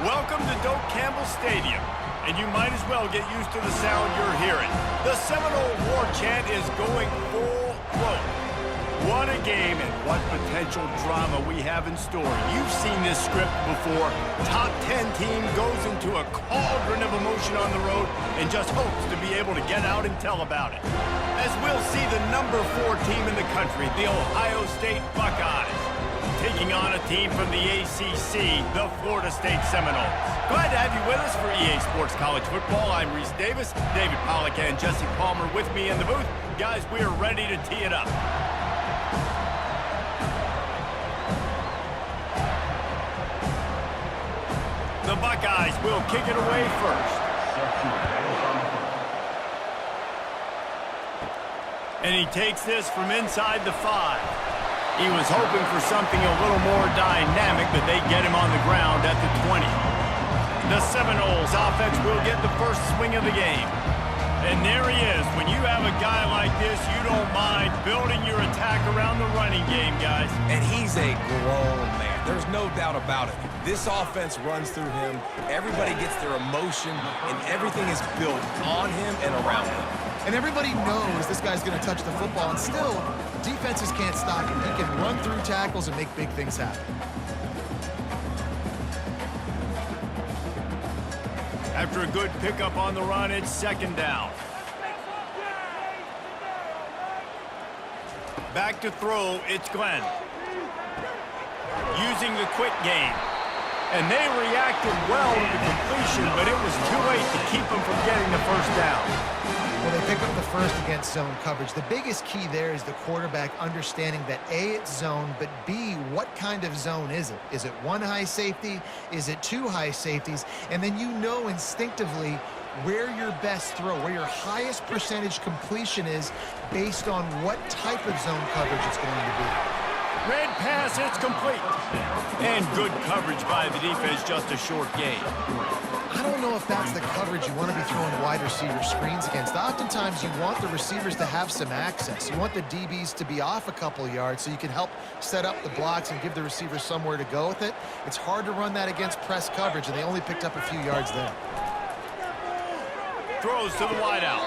Welcome to Doak Campbell Stadium, and you might as well get used to the sound you're hearing. The Seminole War Chant is going full float. What a game and what potential drama we have in store. You've seen this script before. Top 10 team goes into a cauldron of emotion on the road and just hopes to be able to get out and tell about it. As we'll see the number 4 team in the country, the Ohio State Buckeyes, taking on a team from the ACC, the Florida State Seminoles. Glad to have you with us for EA Sports College Football. I'm Reese Davis, David Pollack and Jesse Palmer with me in the booth. Guys, we are ready to tee it up. The Buckeyes will kick it away first. And he takes this from inside the 5. He was hoping for something a little more dynamic, but they get him on the ground at the 20. The Seminoles offense will get the first swing of the game. And there he is. When you have a guy like this, you don't mind building your attack around the running game, guys. And he's a grown man. There's no doubt about it. This offense runs through him. Everybody gets their emotion, and everything is built on him and around him. And everybody knows this guy's going to touch the football, and still, defenses can't stop him. He can run through tackles and make big things happen. After a good pickup on the run, it's second down. Back to throw, it's Glenn. Using the quick game. And they reacted well to the completion, but it was too late to keep them from getting the first down. Well, they pick up the first against zone coverage. The biggest key there is the quarterback understanding that A, it's zone, but B, what kind of zone is it? Is it one high safety? Is it 2 high safeties? And then you know instinctively where your best throw, where your highest percentage completion is based on what type of zone coverage it's going to be. Red pass, it's complete. And good coverage by the defense, just a short gain. I don't know if that's the coverage you want to be throwing wide receiver screens against. Oftentimes, you want the receivers to have some access. You want the DBs to be off a couple yards so you can help set up the blocks and give the receivers somewhere to go with it. It's hard to run that against press coverage, and they only picked up a few yards there. Throws to the wideout.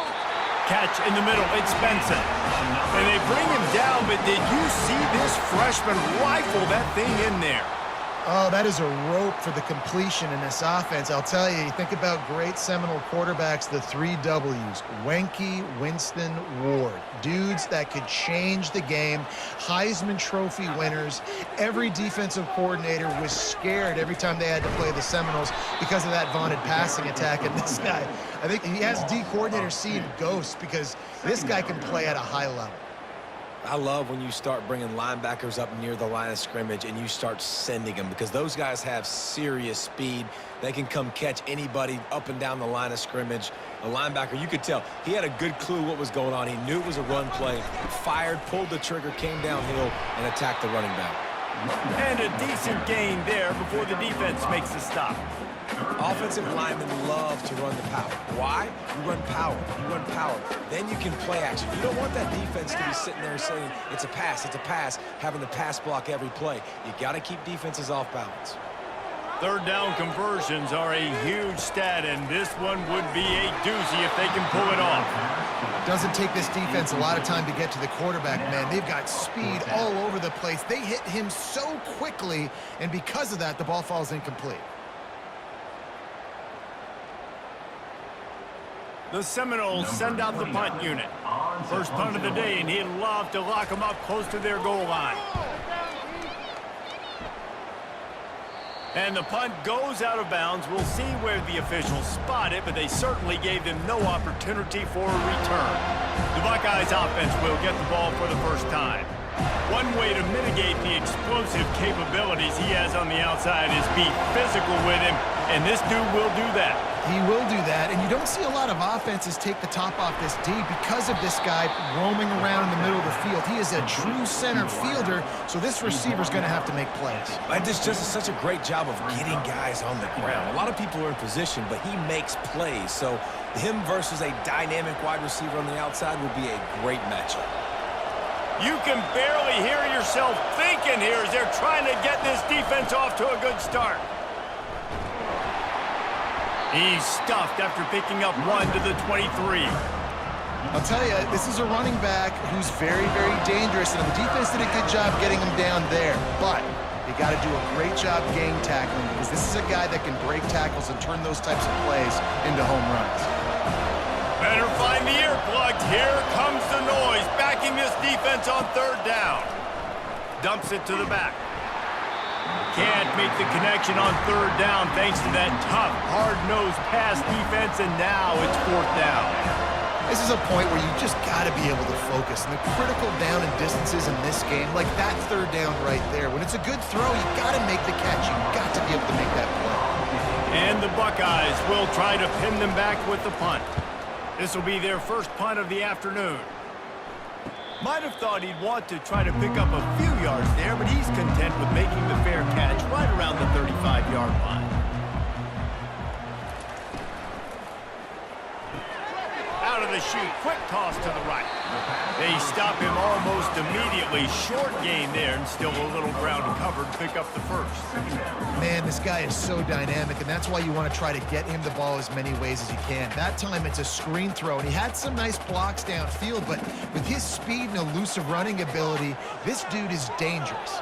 Catch in the middle, it's Benson. And they bring him down, but did you see this freshman rifle that thing in there? Oh, that is a rope for the completion in this offense. I'll tell you, you think about great Seminole quarterbacks, the 3 W's, Wenke, Winston, Ward. Dudes that could change the game, Heisman Trophy winners. Every defensive coordinator was scared every time they had to play the Seminoles because of that vaunted passing attack. And this guy, I think he has D coordinators seeing ghosts because this guy can play at a high level. I love when you start bringing linebackers up near the line of scrimmage and you start sending them because those guys have serious speed. They can come catch anybody up and down the line of scrimmage. A linebacker, you could tell, he had a good clue what was going on. He knew it was a run play, fired, pulled the trigger, came downhill, and attacked the running back. And a decent gain there before the defense makes the stop. Offensive linemen love to run the power. Why? You run power. You run power. Then you can play action. You don't want that defense to be sitting there saying, it's a pass, having the pass block every play. You got to keep defenses off balance. Third down conversions are a huge stat, and this one would be a doozy if they can pull it off. Doesn't take this defense a lot of time to get to the quarterback, man. They've got speed all over the place. They hit him so quickly, and because of that, the ball falls incomplete. The Seminoles send out the punt unit. First punt of the day, and he'd love to lock them up close to their goal line. And the punt goes out of bounds. We'll see where the officials spot it, but they certainly gave them no opportunity for a return. The Buckeyes offense will get the ball for the first time. One way to mitigate the explosive capabilities he has on the outside is be physical with him, and this dude will do that. He will do that, and you don't see a lot of offenses take the top off this D because of this guy roaming around in the middle of the field. He is a true center fielder, so this receiver's going to have to make plays. And this just is such a great job of getting guys on the ground. A lot of people are in position, but he makes plays, so him versus a dynamic wide receiver on the outside would be a great matchup. You can barely hear yourself thinking here as they're trying to get this defense off to a good start. He's stuffed after picking up 1 to the 23. I'll tell you, this is a running back who's very, very dangerous, and the defense did a good job getting him down there. But you got to do a great job game tackling, because this is a guy that can break tackles and turn those types of plays into home runs. Better find the earplugs. Here comes the noise, backing this defense on 3rd down. Dumps it to the back. Can't make the connection on 3rd down thanks to that tough, hard-nosed pass defense, and now it's 4th down. This is a point where you just got to be able to focus. And the critical down and distances in this game, like that 3rd down right there, when it's a good throw, you got to make the catch. You got to be able to make that play. And the Buckeyes will try to pin them back with the punt. This will be their first punt of the afternoon. Might have thought he'd want to try to pick up a few yards there, but he's content with making the fair catch right around the 35-yard line. Out of the chute, quick toss to the right. They stop him almost immediately. Short gain there, and still a little ground covered to pick up the first. Man, this guy is so dynamic, and that's why you want to try to get him the ball as many ways as you can. That time it's a screen throw, and he had some nice blocks downfield, but with his speed and elusive running ability, this dude is dangerous.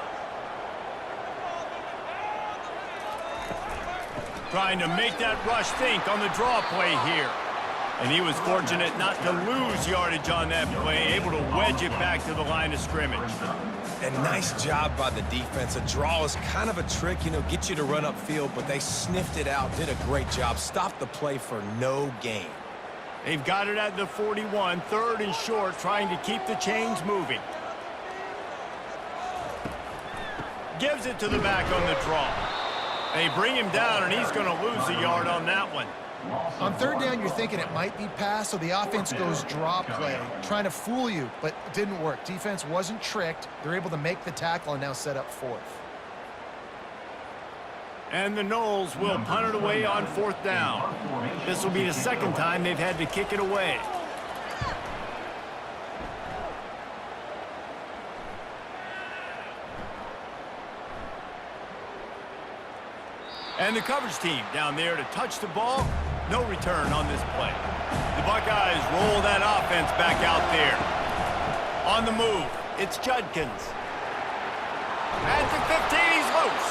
Trying to make that rush think on the draw play here. And he was fortunate not to lose yardage on that play, able to wedge it back to the line of scrimmage. And nice job by the defense. A draw is kind of a trick, get you to run upfield, but they sniffed it out, did a great job, stopped the play for no gain. They've got it at the 41, 3rd and short, trying to keep the chains moving. Gives it to the back on the draw. They bring him down, and he's going to lose a yard on that one. On 3rd down, you're thinking it might be pass, so the offense goes draw play, trying to fool you, but it didn't work. Defense wasn't tricked. They're able to make the tackle and now set up 4th. And the Noles will punt it away on 4th down. This will be the 2nd time they've had to kick it away. And the coverage team down there to touch the ball. No return on this play. The Buckeyes roll that offense back out there. On the move, it's Judkins. At the 15, he's loose.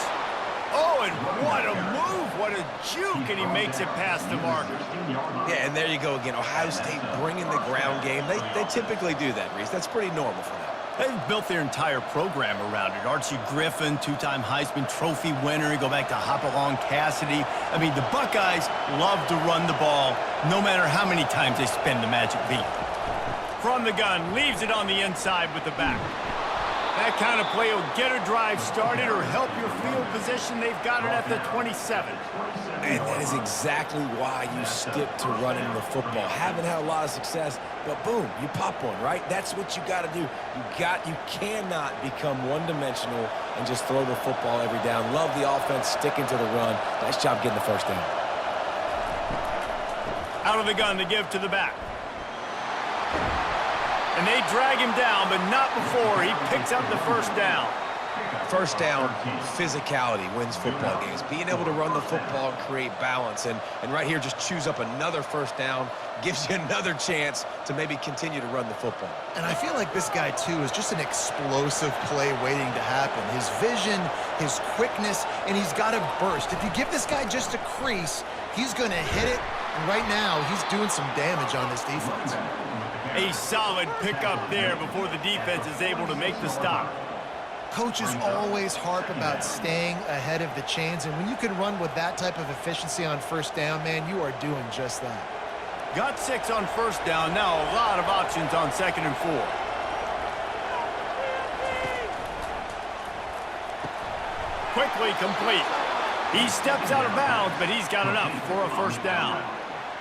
Oh, and what a move, what a juke, and he makes it past the marker. Yeah, and there you go again. Ohio State bringing the ground game. They typically do that, Reese. That's pretty normal for them. They've built their entire program around it. Archie Griffin, 2-time Heisman Trophy winner. You go back to Hopalong Cassidy. I mean, the Buckeyes love to run the ball, no matter how many times they spin the magic beat. From the gun, leaves it on the inside with the back. That kind of play will get a drive started or help your field position. They've got it at the 27. And that is exactly why you stick to running the football. Haven't had a lot of success, but boom, you pop one, right? That's what you got to do. You cannot become one-dimensional and just throw the football every down. Love the offense sticking to the run. Nice job getting the 1st down. Out of the gun to give to the back. And they drag him down, but not before he picks up the 1st down. 1st down, physicality wins football games. Being able to run the football and create balance. And right here, just choose up another 1st down, gives you another chance to maybe continue to run the football. And I feel like this guy, too, is just an explosive play waiting to happen. His vision, his quickness, and he's got a burst. If you give this guy just a crease, he's going to hit it. And right now, he's doing some damage on this defense. A solid pickup there before the defense is able to make the stop. Coaches always harp about staying ahead of the chains, and when you can run with that type of efficiency on 1st down, man, you are doing just that. Got 6 on 1st down. Now a lot of options on 2nd and 4. Quickly complete. He steps out of bounds, but he's got enough for a 1st down.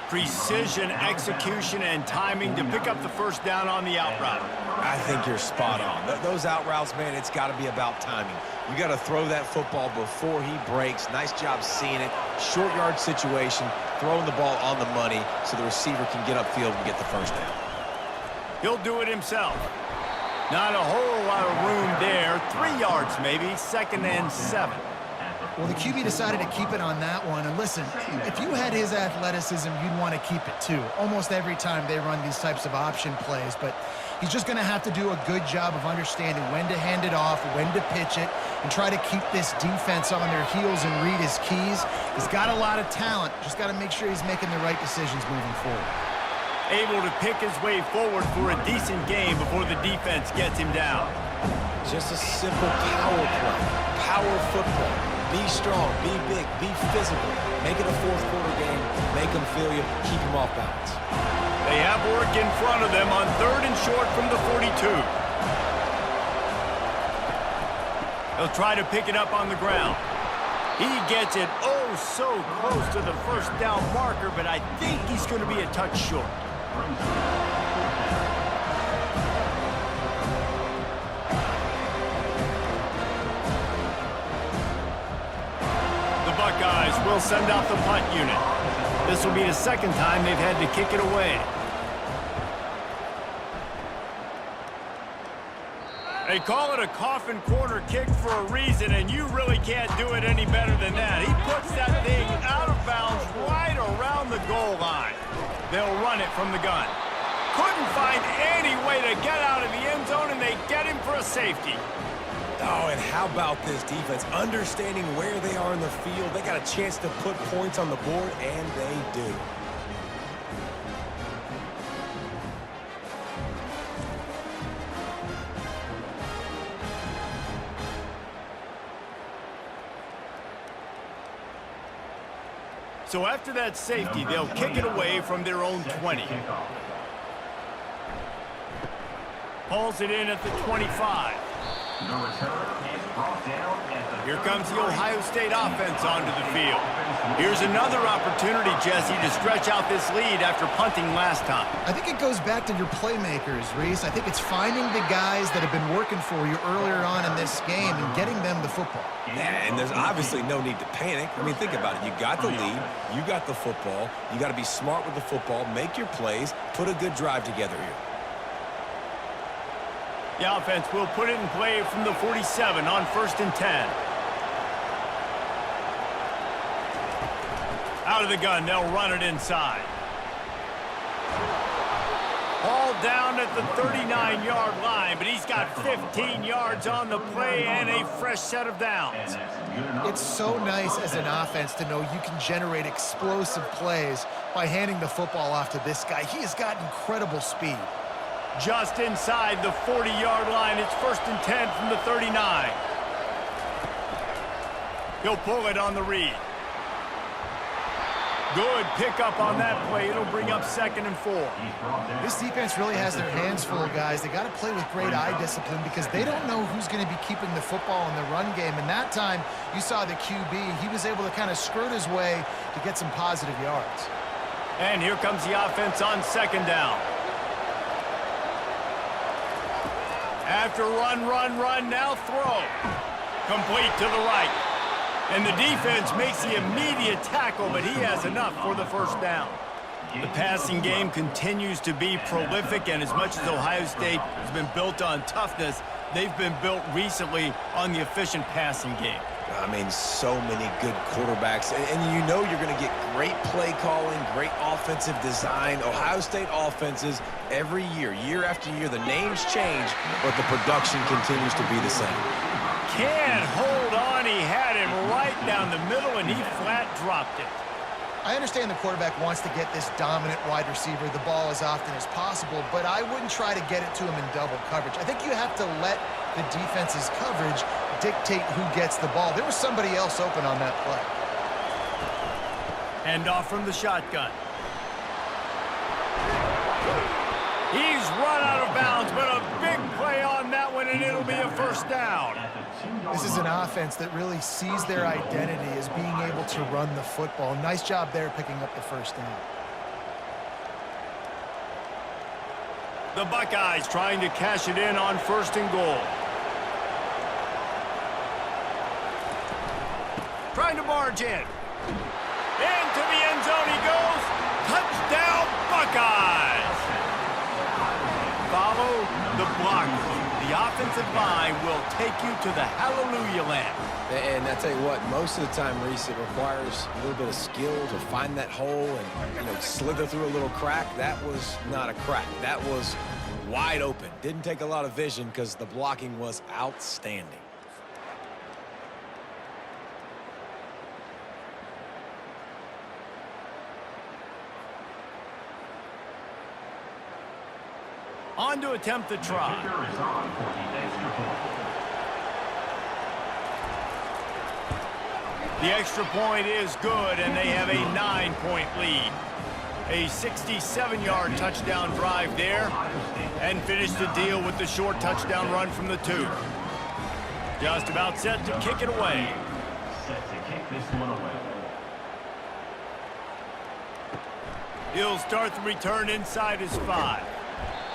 Precision, execution, and timing to pick up the 1st down on the out route. I think you're spot on. Those out routes, man, it's got to be about timing. You got to throw that football before he breaks. Nice job seeing it. Short yard situation, throwing the ball on the money so the receiver can get upfield and get the 1st down. He'll do it himself. Not a whole lot of room there. 3 yards maybe, 2nd and 7. Well, the QB decided to keep it on that one. And listen, if you had his athleticism, you'd want to keep it too. Almost every time they run these types of option plays. But he's just going to have to do a good job of understanding when to hand it off, when to pitch it, and try to keep this defense on their heels and read his keys. He's got a lot of talent. Just got to make sure he's making the right decisions moving forward. Able to pick his way forward for a decent game before the defense gets him down. Just a simple power play. Power football. Be strong, be big, be physical. Make it a fourth quarter game. Make them feel you. Keep them off balance. They have work in front of them on 3rd and short from the 42. He'll try to pick it up on the ground. He gets it oh so close to the first down marker, but I think he's going to be a touch short. The Buckeyes will send out the punt unit. This will be the second time they've had to kick it away. They call it a coffin corner kick for a reason, and you really can't do it any better than that. He puts that thing out of bounds right around the goal line. They'll run it from the gun. Couldn't find any way to get out of the end zone, and they get him for a safety. Oh, and how about this defense? Understanding where they are in the field. They got a chance to put points on the board, and they do. So after that safety, they'll kick it away from their own 20. Hauls it in at the 25. Here comes the Ohio State offense onto the field. Here's another opportunity, Jesse, to stretch out this lead after punting last time. I think it goes back to your playmakers, Reese. I think it's finding the guys that have been working for you earlier on in this game and getting them the football. Yeah, and there's obviously no need to panic. I mean, think about it. You got the lead. You got the football. You got to be smart with the football. Make your plays. Put a good drive together here. The offense will put it in play from the 47 on 1st and 10. Out of the gun, they'll run it inside. Hauled down at the 39-yard line, but he's got 15 yards on the play and a fresh set of downs. It's so nice as an offense to know you can generate explosive plays by handing the football off to this guy. He has got incredible speed. Just inside the 40-yard line, it's 1st and 10 from the 39. He'll pull it on the read. Good pickup on that play. It'll bring up 2nd and 4. This defense really has their hands full, guys. They got to play with great eye discipline because they don't know who's going to be keeping the football in the run game. And that time, you saw the QB. He was able to kind of skirt his way to get some positive yards. And here comes the offense on 2nd down. After run, now throw. Complete to the right. And the defense makes the immediate tackle, but he has enough for the 1st down. The passing game continues to be prolific, and as much as Ohio State has been built on toughness, they've been built recently on the efficient passing game. I mean, so many good quarterbacks. And you know you're going to get great play calling, great offensive design. Ohio State offenses every year, year after year, the names change, but the production continues to be the same. Can't hold on. He had him right down the middle, and he flat dropped it. I understand the quarterback wants to get this dominant wide receiver the ball as often as possible, but I wouldn't try to get it to him in double coverage. I think you have to let the defense's coverage dictate who gets the ball. There was somebody else open on that play. Hand off from the shotgun. He's run out of bounds, but a big play on that one, and it'll be a 1st down. This is an offense that really sees their identity as being able to run the football. Nice job there picking up the 1st down. The Buckeyes trying to cash it in on 1st and goal. Trying to barge in. Into the end zone he goes. Touchdown, Buckeyes! Follow the block. The the offensive line will take you to the hallelujah land. And I tell you what, most of the time, Reese, it requires a little bit of skill to find that hole and, slither through a little crack. That was not a crack. That was wide open. Didn't take a lot of vision because the blocking was outstanding. On to attempt the try. The extra point is good, and they have a 9-point lead. A 67-yard touchdown drive there, and finished the deal with the short touchdown run from the 2. Just about set to kick it away. He'll start the return inside his 5.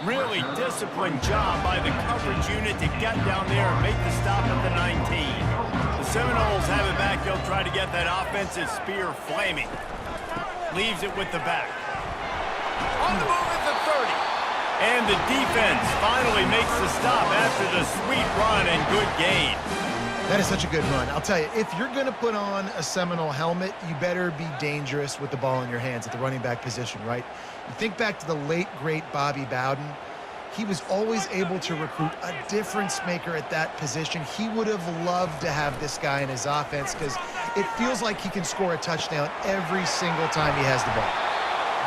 Really disciplined job by the coverage unit to get down there and make the stop at the 19. The Seminoles have it back. They'll try to get that offensive spear flaming. Leaves it with the back. On the move at the 30. And the defense finally makes the stop after the sweet run and good gain. That is such a good run. I'll tell you, if you're going to put on a Seminole helmet, you better be dangerous with the ball in your hands at the running back position, right? You think back to the late, great Bobby Bowden. He was always able to recruit a difference maker at that position. He would have loved to have this guy in his offense because it feels like he can score a touchdown every single time he has the ball.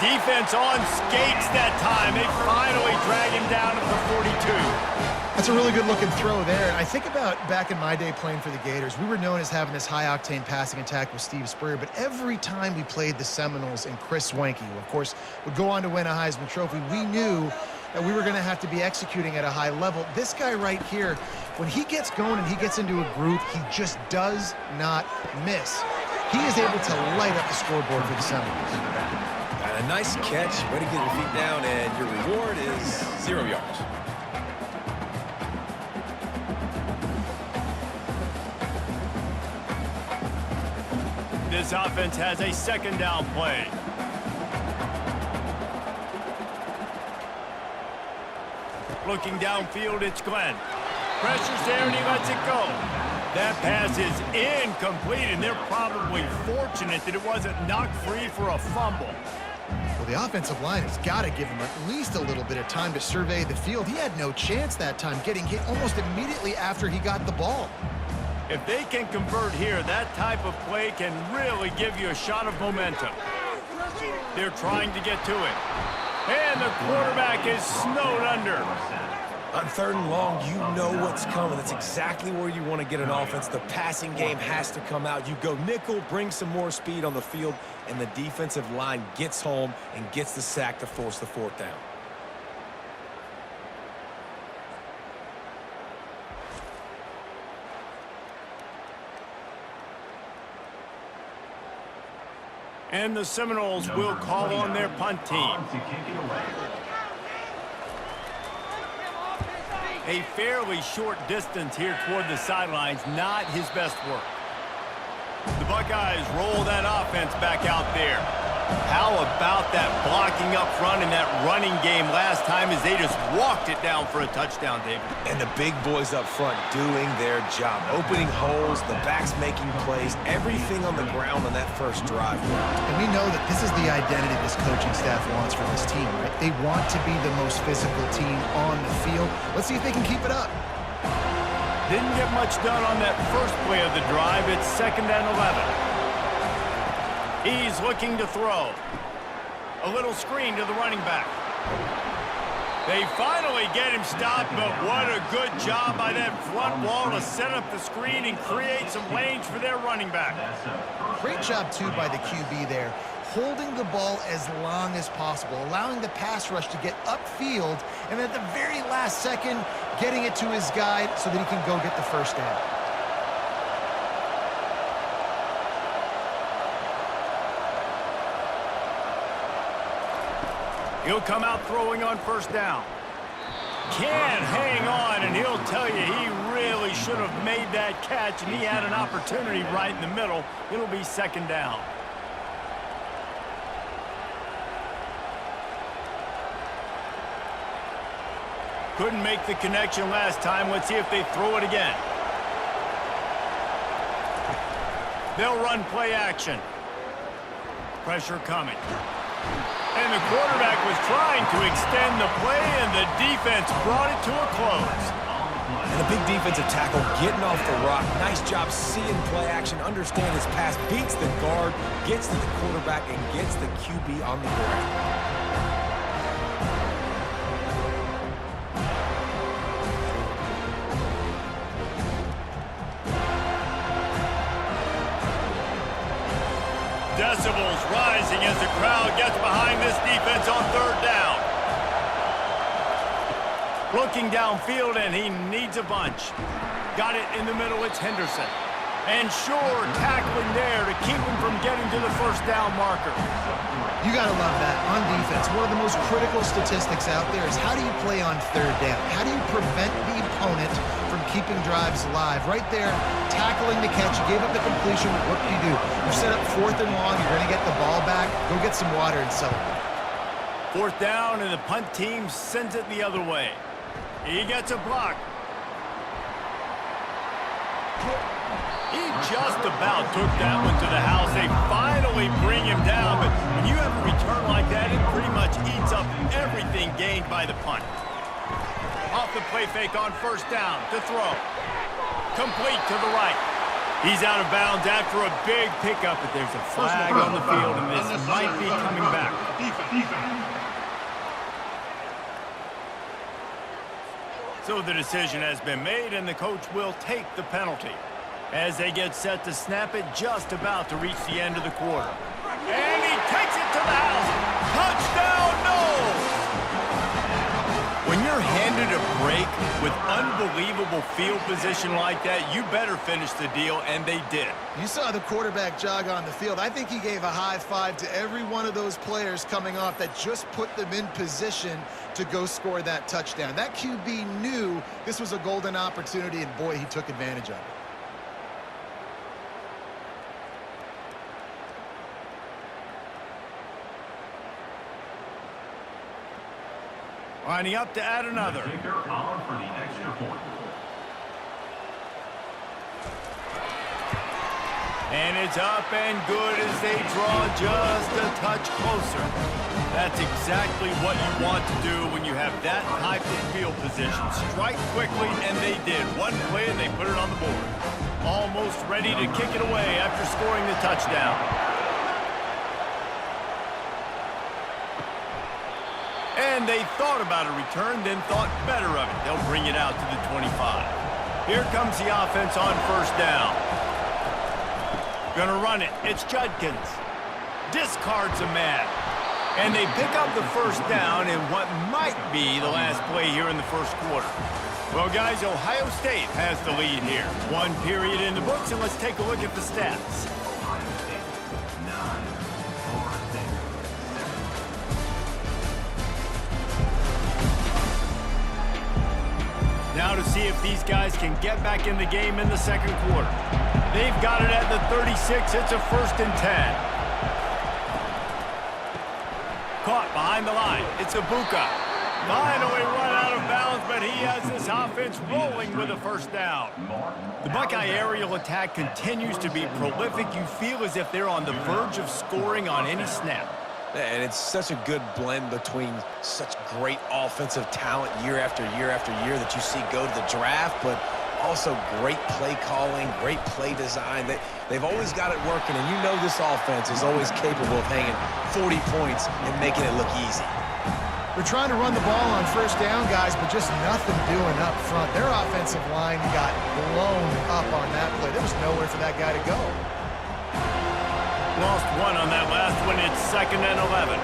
Defense on skates that time. They finally drag him down to the 42. That's a really good-looking throw there. And I think about back in my day playing for the Gators, we were known as having this high-octane passing attack with Steve Spurrier, but every time we played the Seminoles and Chris Wenke, who, of course, would go on to win a Heisman Trophy, we knew that we were going to have to be executing at a high level. This guy right here, when he gets going and he gets into a groove, he just does not miss. He is able to light up the scoreboard for the Seminoles. A nice catch, way to get your feet down, and your reward is 0 yards. This offense has a second down play. Looking downfield, it's Glenn. Pressure's there, and he lets it go. That pass is incomplete, and they're probably fortunate that it wasn't knocked free for a fumble. Well, the offensive line has got to give him at least a little bit of time to survey the field. He had no chance that time, getting hit almost immediately after he got the ball. If they can convert here, that type of play can really give you a shot of momentum. They're trying to get to it. And the quarterback is snowed under. On 3rd and long, you know what's coming. That's exactly where you want to get an offense. The passing game has to come out. You go nickel, bring some more speed on the field, and the defensive line gets home and gets the sack to force the 4th down. And the Seminoles will call on their punt team. A fairly short distance here toward the sidelines, not his best work. The Buckeyes roll that offense back out there. How about that blocking up front and that running game last time as they just walked it down for a touchdown, David? And the big boys up front doing their job. Opening holes, the backs making plays, everything on the ground on that first drive. And we know that this is the identity this coaching staff wants from this team, right? They want to be the most physical team on the field. Let's see if they can keep it up. Didn't get much done on that first play of the drive. It's 2nd and 11. He's looking to throw. A little screen to the running back. They finally get him stopped, but what a good job by that front wall to set up the screen and create some lanes for their running back. Great job, too, by the QB there, holding the ball as long as possible, allowing the pass rush to get upfield, and at the very last second, getting it to his guy so that he can go get the first down. He'll come out throwing on 1st down. Can't hang on, and he'll tell you he really should have made that catch, and he had an opportunity right in the middle. It'll be 2nd down. Couldn't make the connection last time. Let's see if they throw it again. They'll run play action. Pressure coming. And the quarterback was trying to extend the play, and the defense brought it to a close. And a big defensive tackle getting off the rock. Nice job seeing play action, understand his pass, beats the guard, gets to the quarterback, and gets the QB on the ground. Decibels rising as the crowd gets behind this defense on third down. Looking downfield, and he needs a bunch. Got it in the middle, it's Henderson. And sure, tackling there to keep him from getting to the first down marker. You got to love that on defense. One of the most critical statistics out there is how do you play on third down? How do you prevent the opponent from keeping drives alive? Right there, tackling the catch. You gave up the completion. What do? You set up 4th and long. You're going to get the ball back. Go get some water and celebrate. 4th down, and the punt team sends it the other way. He gets a block. He just about took that one to the house. They finally bring him down, but when you have a return like that, it pretty much eats up everything gained by the punt. Off the play fake on first down to throw. Complete to the right. He's out of bounds after a big pickup, but there's a flag on the field, and this might be coming back. So the decision has been made, and the coach will take the penalty as they get set to snap it, just about to reach the end of the quarter. And he takes it to the house. Touchdown, Noles! When you're handed a break with unbelievable field position like that, you better finish the deal, and they did. You saw the quarterback jog on the field. I think he gave a high five to every one of those players coming off that just put them in position to go score that touchdown. That QB knew this was a golden opportunity, and boy, he took advantage of it. Lining up to add another. And it's up and good as they draw just a touch closer. That's exactly what you want to do when you have that type of field position. Strike quickly, and they did. One play, and they put it on the board. Almost ready to kick it away after scoring the touchdown. And they thought about a return, then thought better of it. They'll bring it out to the 25. Here comes the offense on first down. Gonna run it. It's Judkins. Discards a man. And they pick up the first down in what might be the last play here in the first quarter. Well, guys, Ohio State has the lead here. 1 period in the books, and let's take a look at the stats. Now to see if these guys can get back in the game in the second quarter. They've got it at the 36. It's a 1st and 10. Caught behind the line. It's Ibuka. Finally run out of bounds, but he has this offense rolling with a first down. The Buckeye aerial attack continues to be prolific. You feel as if they're on the verge of scoring on any snap. And it's such a good blend between such great offensive talent year after year after year that you see go to the draft, but also great play calling, great play design. They've always got it working, and you know this offense is always capable of hanging 40 points and making it look easy. They're trying to run the ball on first down, guys, but just nothing doing up front. Their offensive line got blown up on that play. There was nowhere for that guy to go. Lost one on that last one. It's 2nd and 11.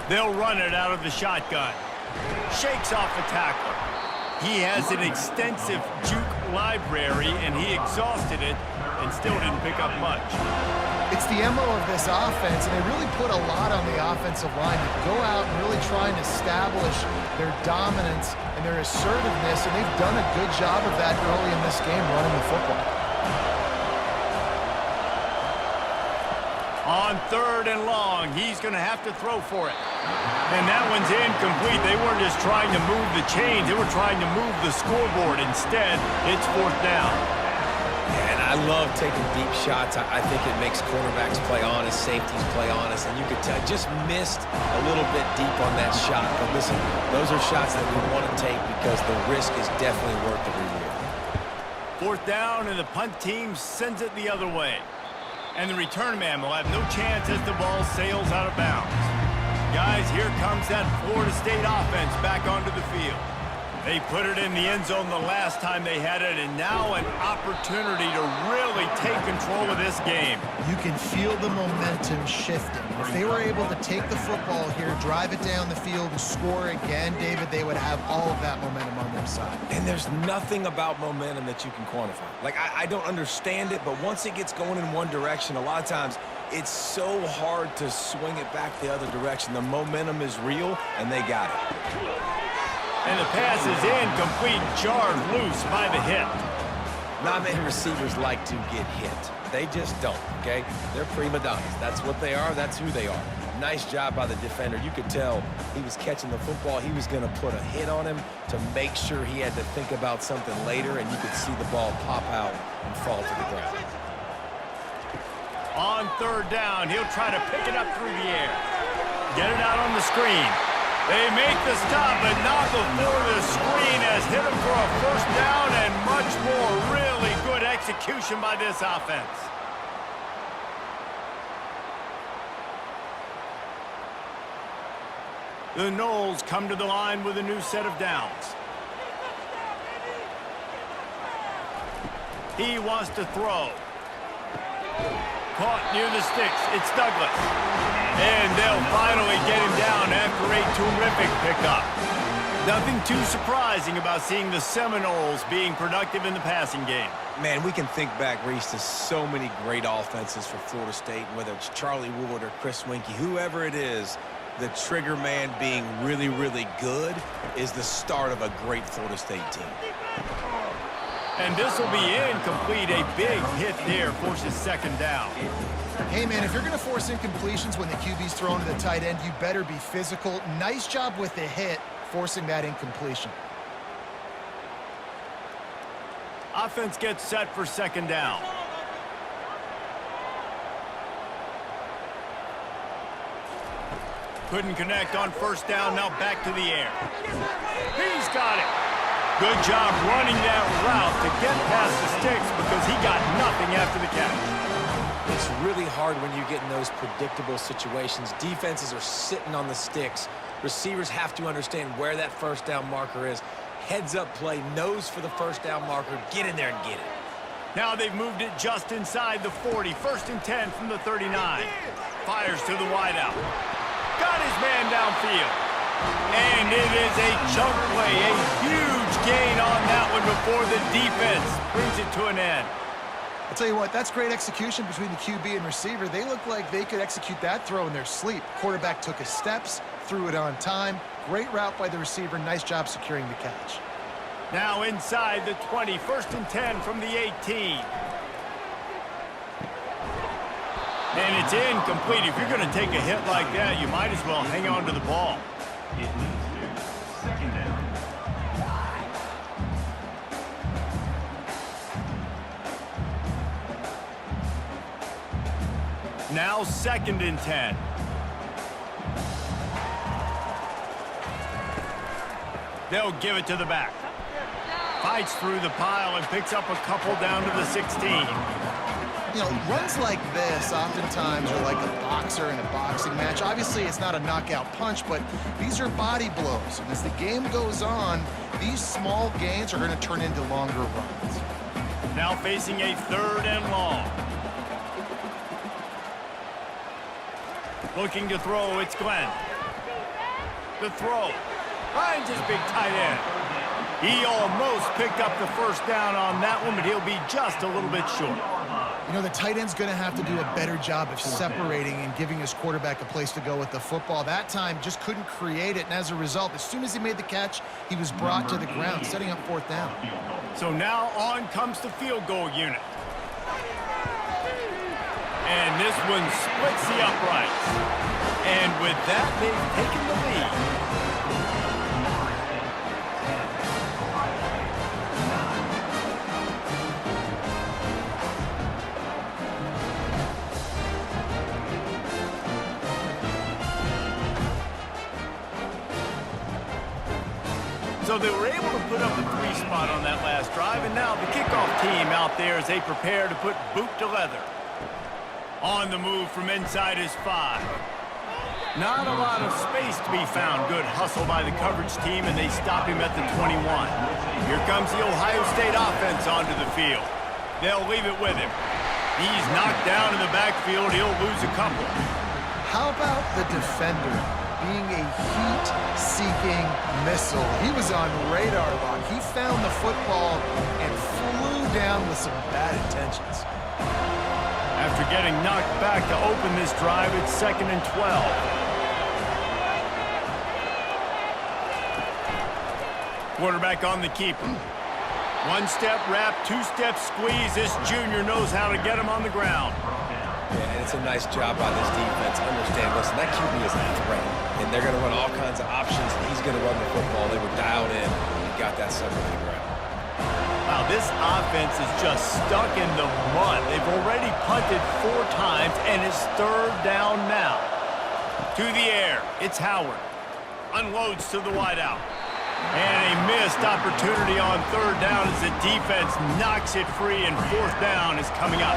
They'll run it out of the shotgun. Shakes off the tackler. He has an extensive juke library, and he exhausted it and still didn't pick up much. It's the MO of this offense, and they really put a lot on the offensive line to go out and really try and establish their dominance and their assertiveness, and they've done a good job of that early in this game running the football. On 3rd and long, he's going to have to throw for it. And that one's incomplete. They weren't just trying to move the chains. They were trying to move the scoreboard. Instead, it's fourth down. And I love taking deep shots. I think it makes cornerbacks play honest, safeties play honest, and you could tell just missed a little bit deep on that shot. But listen, those are shots that we want to take because the risk is definitely worth the reward. Fourth down, and the punt team sends it the other way. And the return man will have no chance as the ball sails out of bounds. Guys, here comes that Florida State offense back onto the field. They put it in the end zone the last time they had it, and now an opportunity to really take control of this game. You can feel the momentum shifting. If they were able to take the football here, drive it down the field, and score again, David, they would have all of that momentum on their side. And there's nothing about momentum that you can quantify. Like, I don't understand it, but once it gets going in one direction, a lot of times it's so hard to swing it back the other direction. The momentum is real, and they got it. And the pass is incomplete, jarred loose by the hit. Not many receivers like to get hit. They just don't, okay? They're prima donnas. That's what they are. That's who they are. Nice job by the defender. You could tell he was catching the football. He was going to put a hit on him to make sure he had to think about something later, and you could see the ball pop out and fall to the ground. On third down, he'll try to pick it up through the air. Get it out on the screen. They make the stop, but not before the screen has hit him for a first down and much more. Really good execution by this offense. The Noles come to the line with a new set of downs. He wants to throw. Caught near the sticks. It's Douglas. And they'll finally get him down after a terrific pickup. Nothing too surprising about seeing the Seminoles being productive in the passing game. Man, we can think back, Reese, to so many great offenses for Florida State, whether it's Charlie Ward or Chris Weinke, whoever it is, the trigger man being really, really good is the start of a great Florida State team. And this will be incomplete. A big hit there forces second down. Hey, man, if you're going to force incompletions when the QB's thrown to the tight end, you better be physical. Nice job with the hit, forcing that incompletion. Offense gets set for second down. Couldn't connect on first down, now back to the air. He's got it. Good job running that route to get past the sticks because he got nothing after the catch. It's really hard when you get in those predictable situations. Defenses are sitting on the sticks. Receivers have to understand where that first down marker is. Heads up play, nose for the first down marker. Get in there and get it. Now they've moved it just inside the 40. First and 10 from the 39. Fires to the wideout. Got his man downfield. And it is a chunk play. A huge gain on that one before the defense brings it to an end. I'll tell you what, that's great execution between the QB and receiver. They look like they could execute that throw in their sleep. Quarterback took his steps, threw it on time. Great route by the receiver. Nice job securing the catch. Now inside the 20. First and 10 from the 18. And it's incomplete. If you're going to take a hit like that, you might as well hang on to the ball. It moves to second down. Now second and 10. They'll give it to the back. Fights through the pile and picks up a couple down to the 16. You know, runs like this oftentimes are like a boxer in a boxing match. Obviously, it's not a knockout punch, but these are body blows. And as the game goes on, these small gains are going to turn into longer runs. Now facing a third and long. Looking to throw, it's Glenn. The throw. Finds his big tight end. He almost picked up the first down on that one, but he'll be just a little bit short. You know, the tight end's going to have to do a better job of separating and giving his quarterback a place to go with the football. That time just couldn't create it, and as a result, as soon as he made the catch, he was brought to the ground, setting up fourth down. So now on comes the field goal unit. And this one splits the uprights. And with that, they've taken the lead. So they were able to put up a 3 spot on that last drive, and now the kickoff team out there as they prepare to put boot to leather. On the move from inside his 5. Not a lot of space to be found. Good hustle by the coverage team, and they stop him at the 21. Here comes the Ohio State offense onto the field. They'll leave it with him. He's knocked down in the backfield. He'll lose a couple. How about the defender being a heat-seeking missile? He was on radar lock. He found the football and flew down with some bad intentions. After getting knocked back to open this drive, it's 2nd and 12. Quarterback on the keeper. 1-step wrap, 2-step squeeze. This junior knows how to get him on the ground. Yeah, and it's a nice job by this defense. Understand, listen, that QB is a threat, and they're going to run all kinds of options, and he's going to run the football. They were dialed in and got that center on the ground. Wow, this offense is just stuck in the mud. They've already punted 4 times, and it's 3rd down now. To the air, it's Howard. Unloads to the wideout. And a missed opportunity on 3rd down as the defense knocks it free, and 4th down is coming up.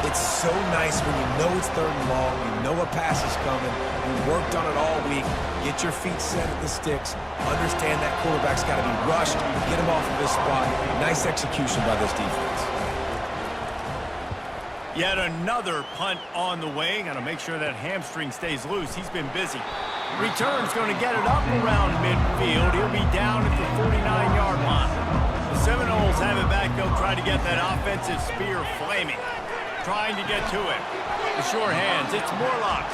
It's so nice when you know it's 3rd and long, you know a pass is coming, you worked on it all week, get your feet set at the sticks, understand that quarterback's got to be rushed, get him off of this spot. Nice execution by this defense. Yet another punt on the way. Got to make sure that hamstring stays loose. He's been busy. Return's going to get it up around midfield. He'll be down at the 49-yard line. The Seminoles have it back. They'll try to get that offensive spear flaming. Trying to get to it. The sure hands, it's Morlock.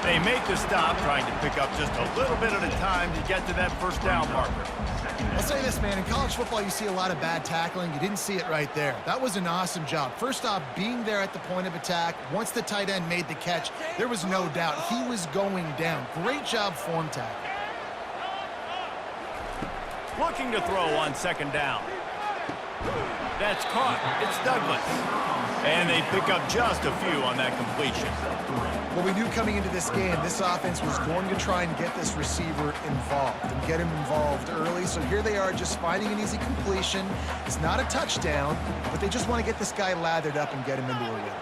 They make the stop, trying to pick up just a little bit at a time to get to that 1st down marker. I'll say this, man. In college football, you see a lot of bad tackling. You didn't see it right there. That was an awesome job. First off, being there at the point of attack. Once the tight end made the catch, there was no doubt he was going down. Great job form tackle. Looking to throw on 2nd down. That's caught. It's Douglas. And they pick up just a few on that completion. Well, we knew coming into this game, this offense was going to try and get this receiver involved and get him involved early. So here they are just finding an easy completion. It's not a touchdown, but they just want to get this guy lathered up and get him into a rhythm.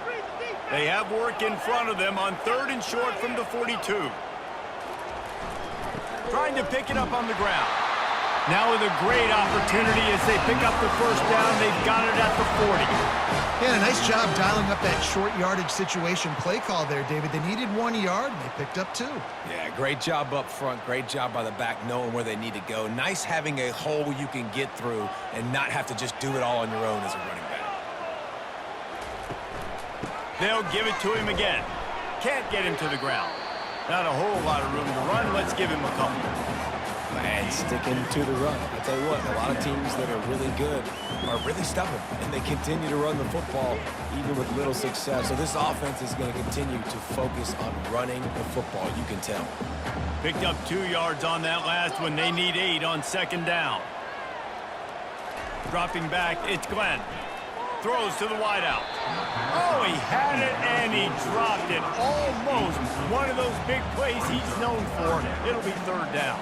They have work in front of them on 3rd and short from the 42. Trying to pick it up on the ground. Now with a great opportunity as they pick up the 1st down. They've got it at the 40. Yeah, a nice job dialing up that short yardage situation play call there, David. They needed 1 yard, and they picked up 2. Yeah, great job up front. Great job by the back knowing where they need to go. Nice having a hole you can get through and not have to just do it all on your own as a running back. They'll give it to him again. Can't get him to the ground. Not a whole lot of room to run. Let's give him a couple. And sticking to the run. I tell you what, a lot of teams that are really good are really stubborn, and they continue to run the football even with little success. So this offense is going to continue to focus on running the football, you can tell. Picked up 2 yards on that last one. They need 8 on 2nd down. Dropping back, it's Glenn. Throws to the wideout. Oh, he had it and he dropped it. Almost one of those big plays he's known for. It'll be 3rd down.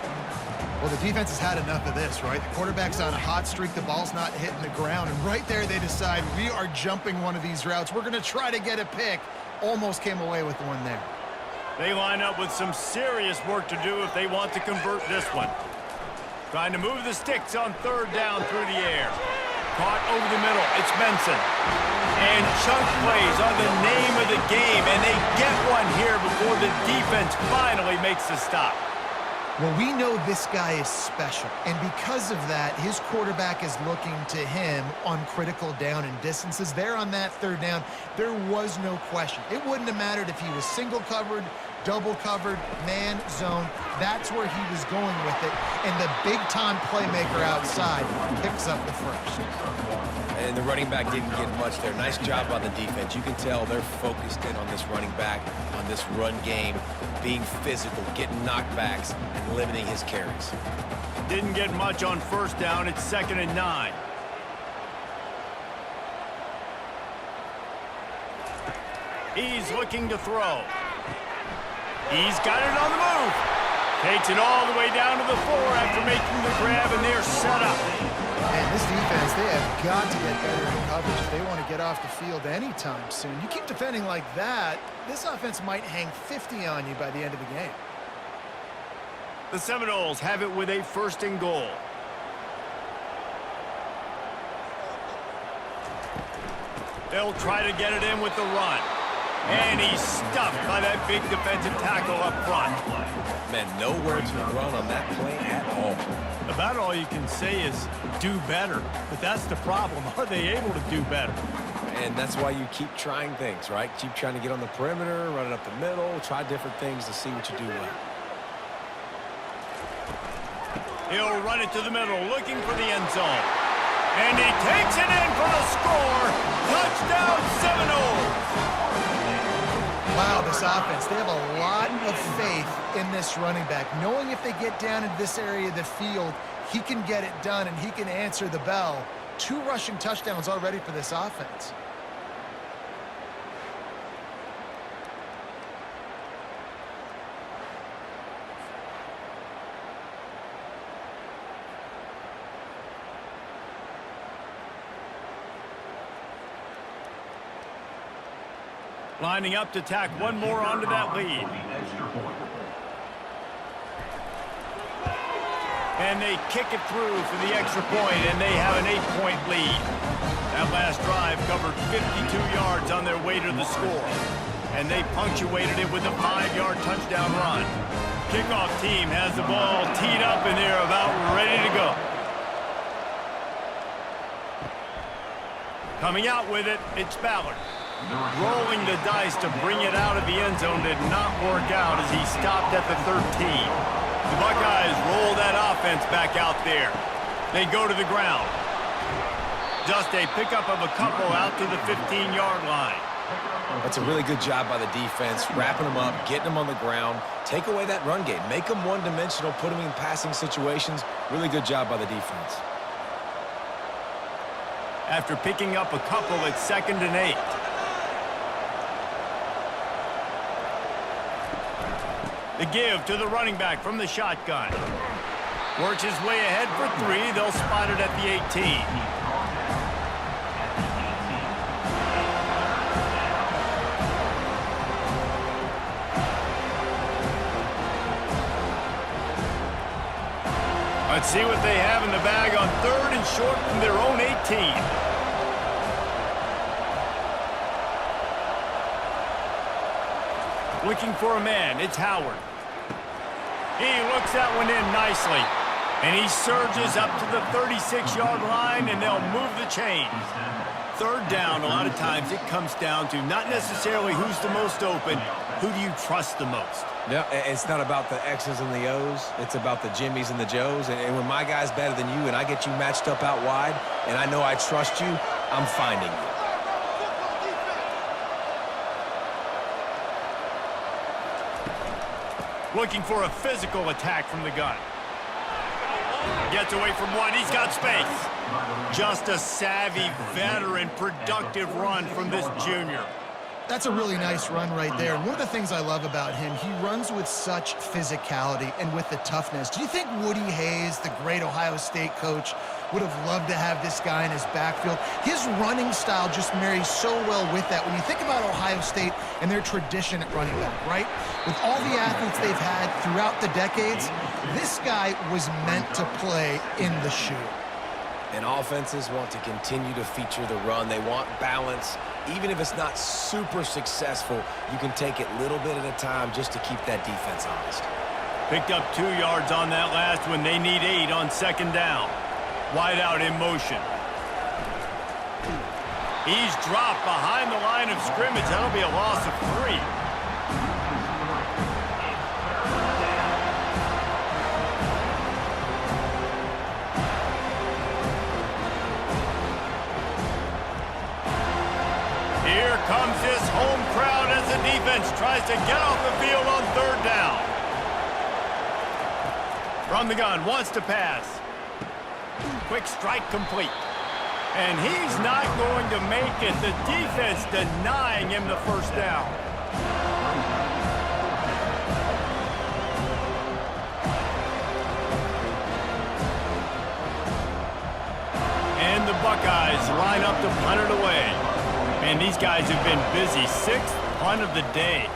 Well, the defense has had enough of this, right? The quarterback's on a hot streak. The ball's not hitting the ground. And right there, they decide, we are jumping one of these routes. We're going to try to get a pick. Almost came away with one there. They line up with some serious work to do if they want to convert this one. Trying to move the sticks on 3rd down through the air. Caught over the middle. It's Benson. And chunk plays are the name of the game. And they get one here before the defense finally makes the stop. Well, we know this guy is special, and because of that, his quarterback is looking to him on critical down and distances. There on that 3rd down, there was no question. It wouldn't have mattered if he was single covered, double covered, man, zone. That's where he was going with it, and the big-time playmaker outside picks up the 1st. And the running back didn't get much there. Nice job on the defense. You can tell they're focused in on this running back, on this run game, being physical, getting knockbacks, and limiting his carries. Didn't get much on first down. It's 2nd and 9. He's looking to throw. He's got it on the move. Takes it all the way down to the floor after making the grab, and they're set up. And this defense, they have got to get better in coverage if they want to get off the field anytime soon. You keep defending like that, this offense might hang 50 on you by the end of the game. The Seminoles have it with a 1st and goal. They'll try to get it in with the run. And he's stuffed by that big defensive tackle up front. Man, nowhere to run on that play at all. About all you can say is do better. But that's the problem. Are they able to do better? And that's why you keep trying things, right? Keep trying to get on the perimeter, run it up the middle, try different things to see what you do well. He'll run it to the middle, looking for the end zone. And he takes it in for the score. Touchdown, Seminoles! Wow, this offense, they have a lot of faith in this running back. Knowing if they get down into this area of the field, he can get it done and he can answer the bell. 2 rushing touchdowns already for this offense. Lining up to tack one more onto that lead. And they kick it through for the extra point, and they have an 8-point lead. That last drive covered 52 yards on their way to the score. And they punctuated it with a 5-yard touchdown run. Kickoff team has the ball teed up, and they're about ready to go. Coming out with it, it's Ballard. Rolling the dice to bring it out of the end zone did not work out as he stopped at the 13. The Buckeyes roll that offense back out there. They go to the ground. Just a pickup of a couple out to the 15-yard line. That's a really good job by the defense, wrapping them up, getting them on the ground, take away that run game, make them one-dimensional, put them in passing situations. Really good job by the defense. After picking up a couple, it's 2nd and 8. The give to the running back from the shotgun. Works his way ahead for 3. They'll spot it at the 18. Let's see what they have in the bag on 3rd and short from their own 18. Looking for a man, it's Howard. He looks that one in nicely. And he surges up to the 36-yard line, and they'll move the chains. 3rd down, a lot of times it comes down to not necessarily who's the most open, who do you trust the most? Yeah, it's not about the X's and the O's. It's about the Jimmys and the Joes. And when my guy's better than you and I get you matched up out wide, and I know I trust you, I'm finding you. Looking for a physical attack from the gun. Gets away from one. He's got space. Just a savvy, veteran, productive run from this junior. That's a really nice run right there. And one of the things I love about him, he runs with such physicality and with the toughness. Do you think Woody Hayes, the great Ohio State coach, would have loved to have this guy in his backfield? His running style just marries so well with that. When you think about Ohio State and their tradition at running back, right? With all the athletes they've had throughout the decades, this guy was meant to play in the shoe. And offenses want to continue to feature the run. They want balance. Even if it's not super successful, you can take it little bit at a time just to keep that defense honest. Picked up 2 yards on that last one. They need 8 on 2nd down. Wide out in motion. He's dropped behind the line of scrimmage. That'll be a loss of 3. Here comes this home crowd as the defense tries to get off the field on third down. From the gun, wants to pass. Quick strike complete. And he's not going to make it. The defense denying him the first down. And the Buckeyes line up to punt it away. Man, these guys have been busy. 6th punt of the day.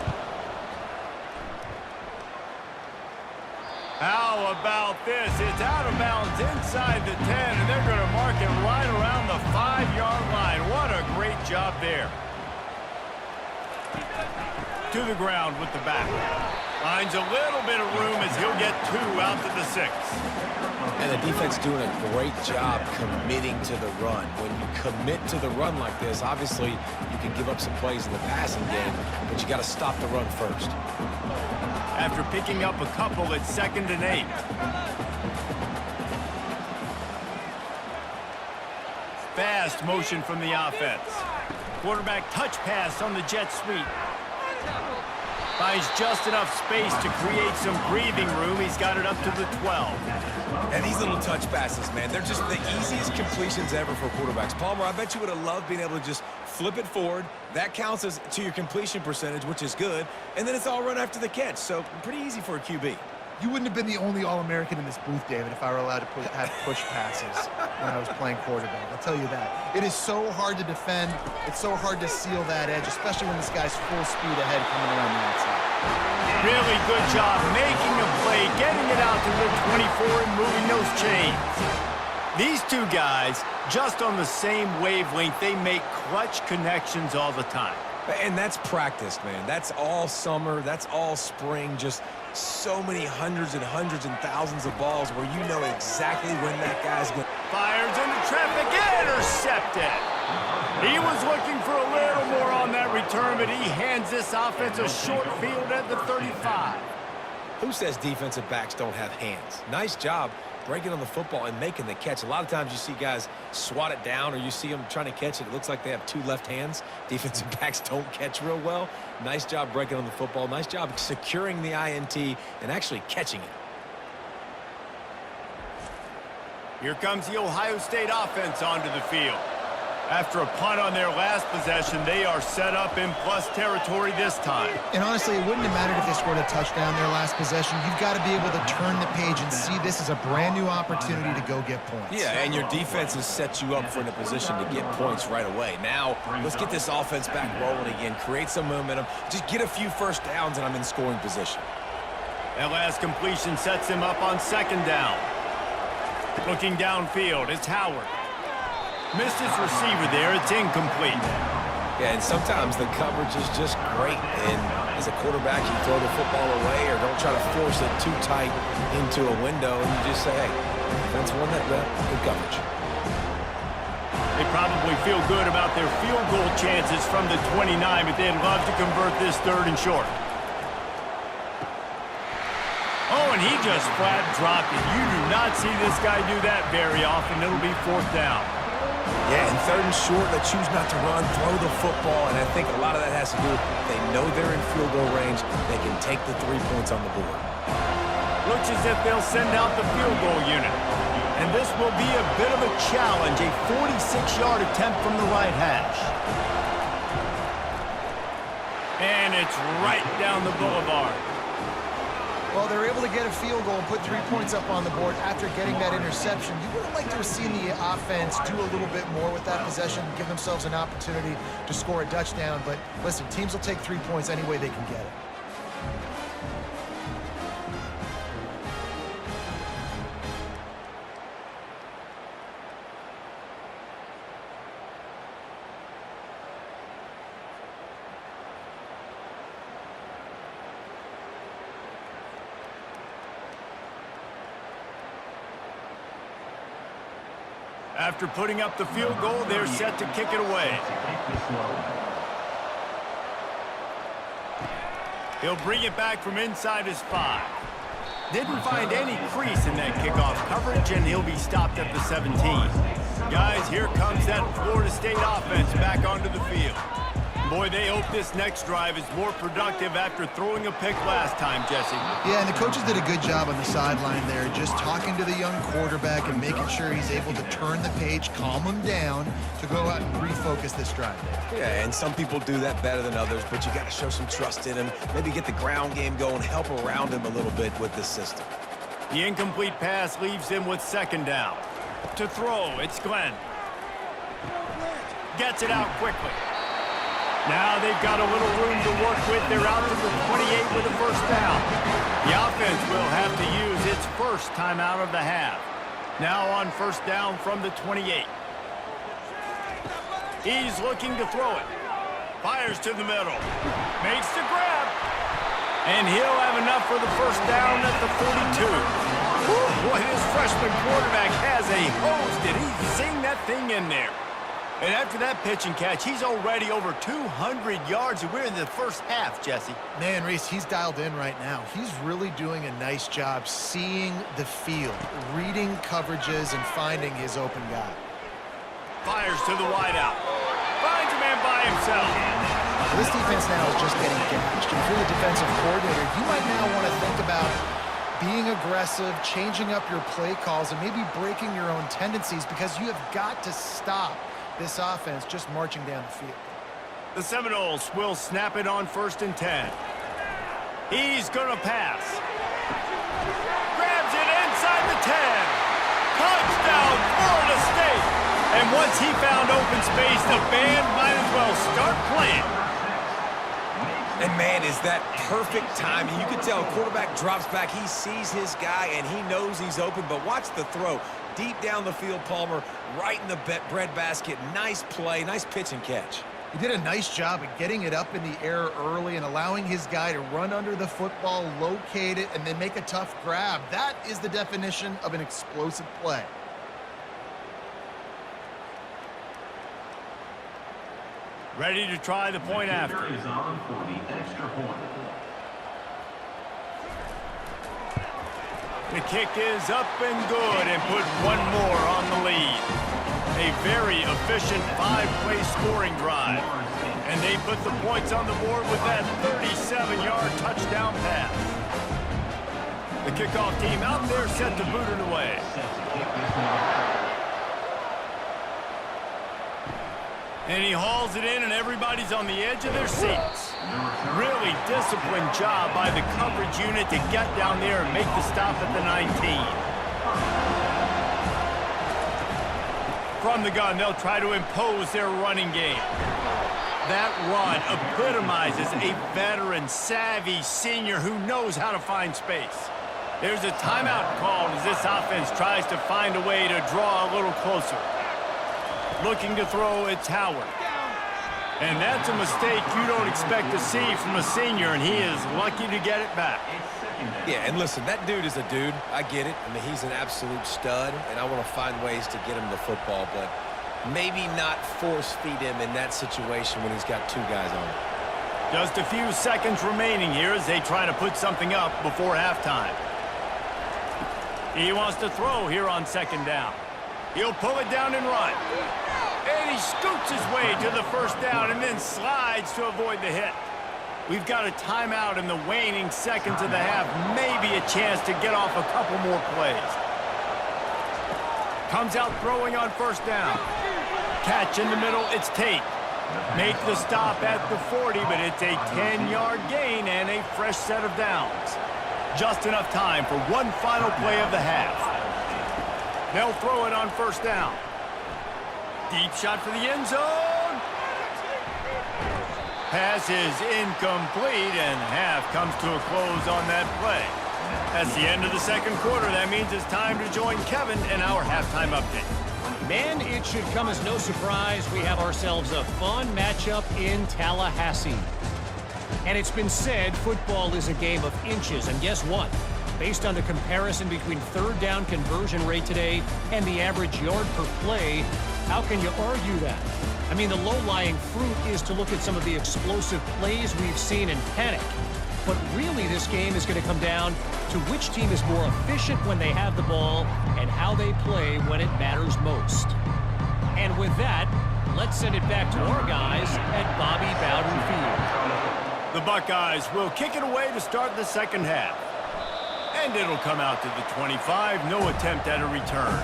How about this? It's out of bounds inside the 10, and they're going to mark it right around the 5-yard line. What a great job there. To the ground with the back. Finds a little bit of room as he'll get 2 out to the 6. And the defense doing a great job committing to the run. When you commit to the run like this, obviously you can give up some plays in the passing game, but you got to stop the run first. After picking up a couple at 2nd and 8. Fast motion from the offense. Quarterback touch pass on the jet sweep. Finds just enough space to create some breathing room. He's got it up to the 12. And these little touch passes, man, they're just the easiest completions ever for quarterbacks. Palmer, I bet you would have loved being able to just flip it forward. That counts as to your completion percentage, which is good. And then it's all run after the catch. So pretty easy for a QB. You wouldn't have been the only All-American in this booth, David, if I were allowed to have push passes when I was playing quarterback. I'll tell you that. It is so hard to defend. It's so hard to seal that edge, especially when this guy's full speed ahead coming around the outside. Really good job making a play, getting it out to the 24 and moving those chains. These two guys, just on the same wavelength, they make clutch connections all the time. And that's practice, man. That's all summer. That's all spring. Just so many hundreds and thousands of balls where you know exactly when that guy's going to... Fires into traffic, intercepted. He was looking for a little more on that return, but he hands this offense a short field at the 35. Who says defensive backs don't have hands? Nice job breaking on the football and making the catch. A lot of times you see guys swat it down or you see them trying to catch it. It looks like they have 2 left hands. Defensive backs don't catch real well. Nice job breaking on the football. Nice job securing the INT and actually catching it. Here comes the Ohio State offense onto the field. After a punt on their last possession, they are set up in plus territory this time. And honestly, it wouldn't have mattered if they scored a touchdown their last possession. You've got to be able to turn the page and see this as a brand new opportunity to go get points. Yeah, and your defense has set you up for a position to get points right away. Now, let's get this offense back rolling again, create some momentum, just get a few first downs, and I'm in scoring position. That last completion sets him up on 2nd down. Looking downfield, it's Howard. Missed his receiver there. It's incomplete. Yeah, and sometimes the coverage is just great. And as a quarterback, you throw the football away or don't try to force it too tight into a window. And you just say, hey, defense won that bet. Good coverage. They probably feel good about their field goal chances from the 29, but they'd love to convert this 3rd and short. Oh, and he just flat dropped it. You do not see this guy do that very often. It'll be 4th down. Yeah, and 3rd and short, they choose not to run, throw the football, and I think a lot of that has to do with they know they're in field goal range. They can take the 3 points on the board. Looks as if they'll send out the field goal unit. And this will be a bit of a challenge, a 46-yard attempt from the right hash. And it's right down the boulevard. Well, they're able to get a field goal and put 3 points up on the board after getting that interception. You would have liked to have seen the offense do a little bit more with that possession, give themselves an opportunity to score a touchdown. But listen, teams will take 3 points any way they can get it. After putting up the field goal, they're set to kick it away. He'll bring it back from inside his 5. Didn't find any crease in that kickoff coverage, and he'll be stopped at the 17. Guys, here comes that Florida State offense back onto the field. Boy, they hope this next drive is more productive after throwing a pick last time, Jesse. Yeah, and the coaches did a good job on the sideline there, just talking to the young quarterback and making sure he's able to turn the page, calm him down to go out and refocus this drive. Yeah, and some people do that better than others, but you got to show some trust in him. Maybe get the ground game going, help around him a little bit with this system. The incomplete pass leaves him with second down. To throw, it's Glenn. Gets it out quickly. Now they've got a little room to work with. They're out to the 28 with a first down. The offense will have to use its first timeout of the half. Now on first down from the 28. He's looking to throw it. Fires to the middle. Makes the grab. And he'll have enough for the first down at the 42. Boy, this freshman quarterback has a hose. Did he sing that thing in there? And after that pitch and catch, he's already over 200 yards, and we're in the first half, Jesse. Man, Reese, he's dialed in right now. He's really doing a nice job seeing the field, reading coverages, and finding his open guy. Fires to the wideout. Finds a man by himself. This defense now is just getting gashed. If you're the defensive coordinator, you might now want to think about being aggressive, changing up your play calls, and maybe breaking your own tendencies, because you have got to stop this offense just marching down the field. The Seminoles will snap it on 1st and 10. He's going to pass. Grabs it inside the 10. Touchdown, Florida State. And once he found open space, the band might as well start playing. And, man, is that perfect timing. You can tell quarterback drops back. He sees his guy, and he knows he's open. But watch the throw. Deep down the field, Palmer, right in the breadbasket. Nice play, nice pitch and catch. He did a nice job of getting it up in the air early and allowing his guy to run under the football, locate it, and then make a tough grab. That is the definition of an explosive play. Ready to try the point after. Is on for the extra point. The kick is up and good, and put one more on the lead. A very efficient 5-play scoring drive. And they put the points on the board with that 37-yard touchdown pass. The kickoff team out there set to boot it away. And he hauls it in, and everybody's on the edge of their seats. Really disciplined job by the coverage unit to get down there and make the stop at the 19. From the gun, they'll try to impose their running game. That run epitomizes a veteran, savvy senior who knows how to find space. There's a timeout called as this offense tries to find a way to draw a little closer. Looking to throw, it's Howard. And that's a mistake you don't expect to see from a senior, and he is lucky to get it back. Yeah, and listen, that dude is a dude. I get it. I mean, he's an absolute stud, and I want to find ways to get him the football, but maybe not force feed him in that situation when he's got two guys on him. Just a few seconds remaining here as they try to put something up before halftime. He wants to throw here on 2nd down. He'll pull it down and run. And he scoots his way to the first down and then slides to avoid the hit. We've got a timeout in the waning seconds of the half. Maybe a chance to get off a couple more plays. Comes out throwing on 1st down. Catch in the middle, it's Tate. Make the stop at the 40, but it's a 10-yard gain and a fresh set of downs. Just enough time for one final play of the half. They'll throw it on 1st down. Deep shot for the end zone. Pass is incomplete, and half comes to a close on that play. That's the end of the 2nd quarter. That means it's time to join Kevin in our halftime update. Man, it should come as no surprise we have ourselves a fun matchup in Tallahassee. And it's been said football is a game of inches, and guess what? Based on the comparison between 3rd down conversion rate today and the average yard per play, how can you argue that? I mean, the low-lying fruit is to look at some of the explosive plays we've seen in panic. But really, this game is going to come down to which team is more efficient when they have the ball and how they play when it matters most. And with that, let's send it back to our guys at Bobby Bowden The Buckeyes will kick it away to start the second half. And it'll come out to the 25. No attempt at a return.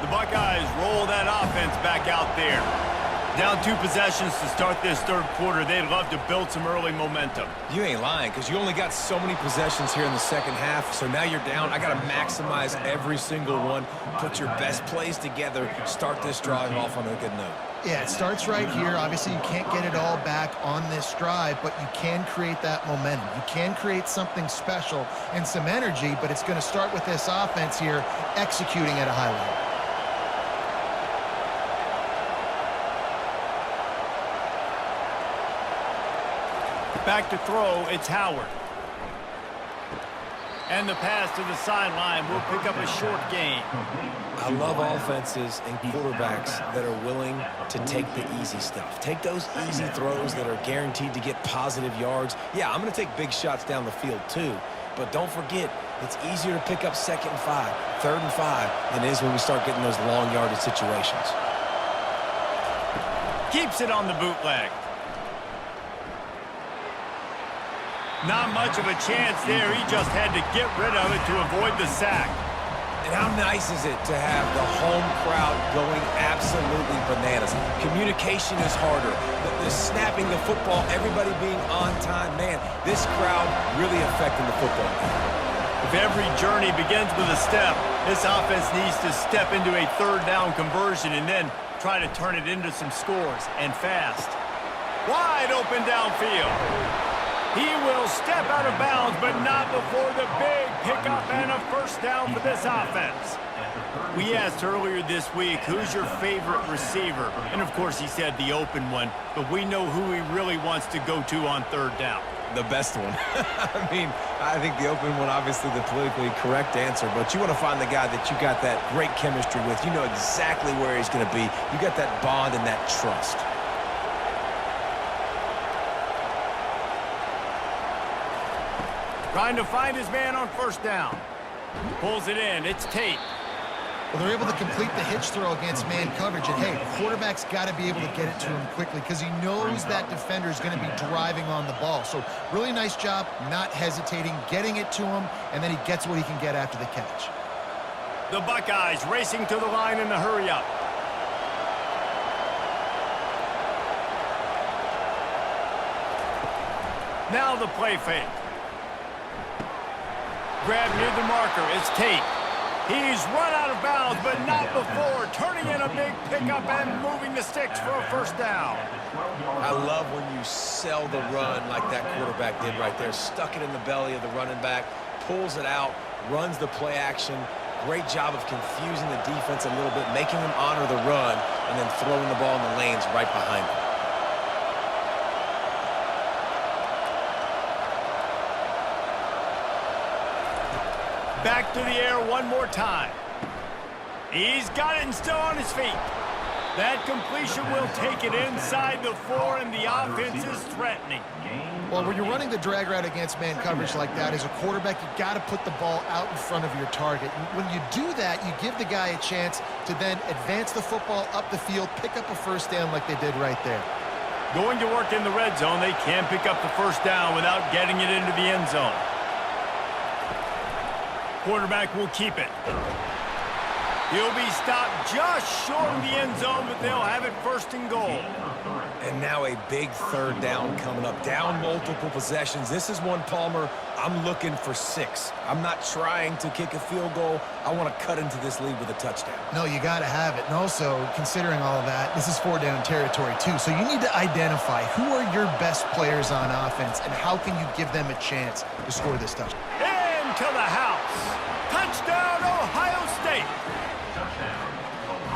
The Buckeyes roll that offense back out there. Down 2 possessions to start this third quarter. They'd love to build some early momentum. You ain't lying, because you only got so many possessions here in the second half, so now you're down. I got to maximize every single one, put your best plays together, start this drive off on a good note. Yeah, it starts right here. Obviously, you can't get it all back on this drive, but you can create that momentum. You can create something special and some energy, but it's going to start with this offense here executing at a high level. Back to throw, it's Howard. And the pass to the sideline will pick up a short gain. I love offenses and quarterbacks that are willing to take the easy stuff. Take those easy throws that are guaranteed to get positive yards. Yeah, I'm going to take big shots down the field too. But don't forget, it's easier to pick up 2nd and 5, 3rd and 5 than it is when we start getting those long yardage situations. Keeps it on the bootleg. Not much of a chance there. He just had to get rid of it to avoid the sack. And how nice is it to have the home crowd going absolutely bananas? Communication is harder. The snapping the football, everybody being on time. Man, this crowd really affecting the football game. If every journey begins with a step, this offense needs to step into a 3rd down conversion and then try to turn it into some scores, and fast. Wide open downfield. He will step out of bounds, but not before the big pickup and a 1st down for this offense. We asked earlier this week, who's your favorite receiver? And, of course, he said the open one, but we know who he really wants to go to on 3rd down. The best one. I mean, I think the open one, obviously the politically correct answer, but you want to find the guy that you got that great chemistry with. You know exactly where he's going to be. You got that bond and that trust. Trying to find his man on 1st down. Pulls it in. It's Tate. Well, they're able to complete the hitch throw against man coverage. And, hey, quarterback's got to be able to get it to him quickly because he knows that defender is going to be driving on the ball. So really nice job not hesitating, getting it to him, and then he gets what he can get after the catch. The Buckeyes racing to the line in the hurry-up. Now the play fake. Grab near the marker. It's Tate. He's run out of bounds, but not before turning in a big pickup and moving the sticks for a 1st down. I love when you sell the run like that quarterback did right there. Stuck it in the belly of the running back, pulls it out, runs the play action. Great job of confusing the defense a little bit, making them honor the run, and then throwing the ball in the lanes right behind them. Back to the air one more time. He's got it and still on his feet. That completion will take it inside the 4, and the offense is threatening. Well, when you're running the drag route against man coverage like that, as a quarterback, you got to put the ball out in front of your target. When you do that, you give the guy a chance to then advance the football up the field, pick up a 1st down like they did right there. Going to work in the red zone, they can pick up the 1st down without getting it into the end zone. Quarterback will keep it. He'll be stopped just short of the end zone, but they'll have it 1st and goal. And now a big 3rd down coming up. Down multiple possessions. This is one, Palmer, I'm looking for 6. I'm not trying to kick a field goal. I want to cut into this lead with a touchdown. No, you got to have it. And also, considering all of that, this is 4-down territory too. So you need to identify who are your best players on offense and how can you give them a chance to score this touchdown. Into the house. Touchdown, Ohio State.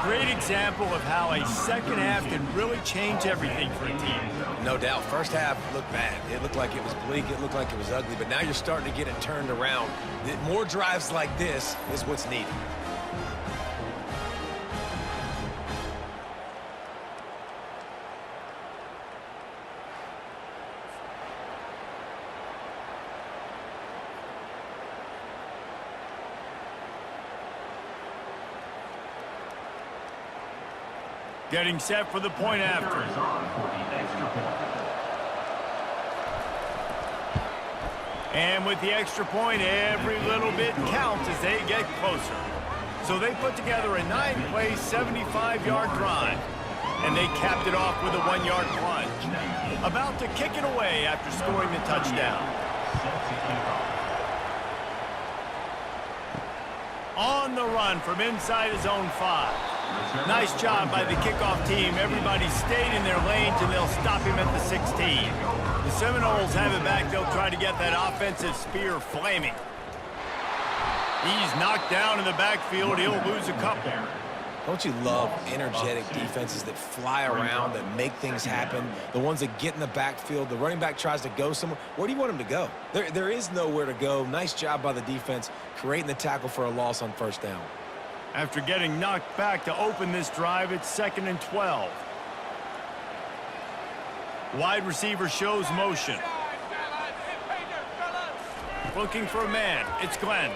Great example of how a second half can really change everything for a team. No doubt. 1st half looked bad. It looked like it was bleak. It looked like it was ugly. But now you're starting to get it turned around. More drives like this is what's needed. Getting set for the point after. And with the extra point, every little bit counts as they get closer. So they put together a 9-play, 75-yard drive. And they capped it off with a 1-yard plunge. About to kick it away after scoring the touchdown. On the run from inside his own 5. Nice job by the kickoff team. Everybody stayed in their lanes, and they'll stop him at the 16. The Seminoles have it back. They'll try to get that offensive spear flaming. He's knocked down in the backfield. He'll lose a couple. Don't you love energetic defenses that fly around, that make things happen, the ones that get in the backfield? The running back tries to go somewhere. Where do you want him to go? There is nowhere to go. Nice job by the defense creating the tackle for a loss on first down. After getting knocked back to open this drive, it's 2nd and 12. Wide receiver shows motion. Looking for a man. It's Glenn.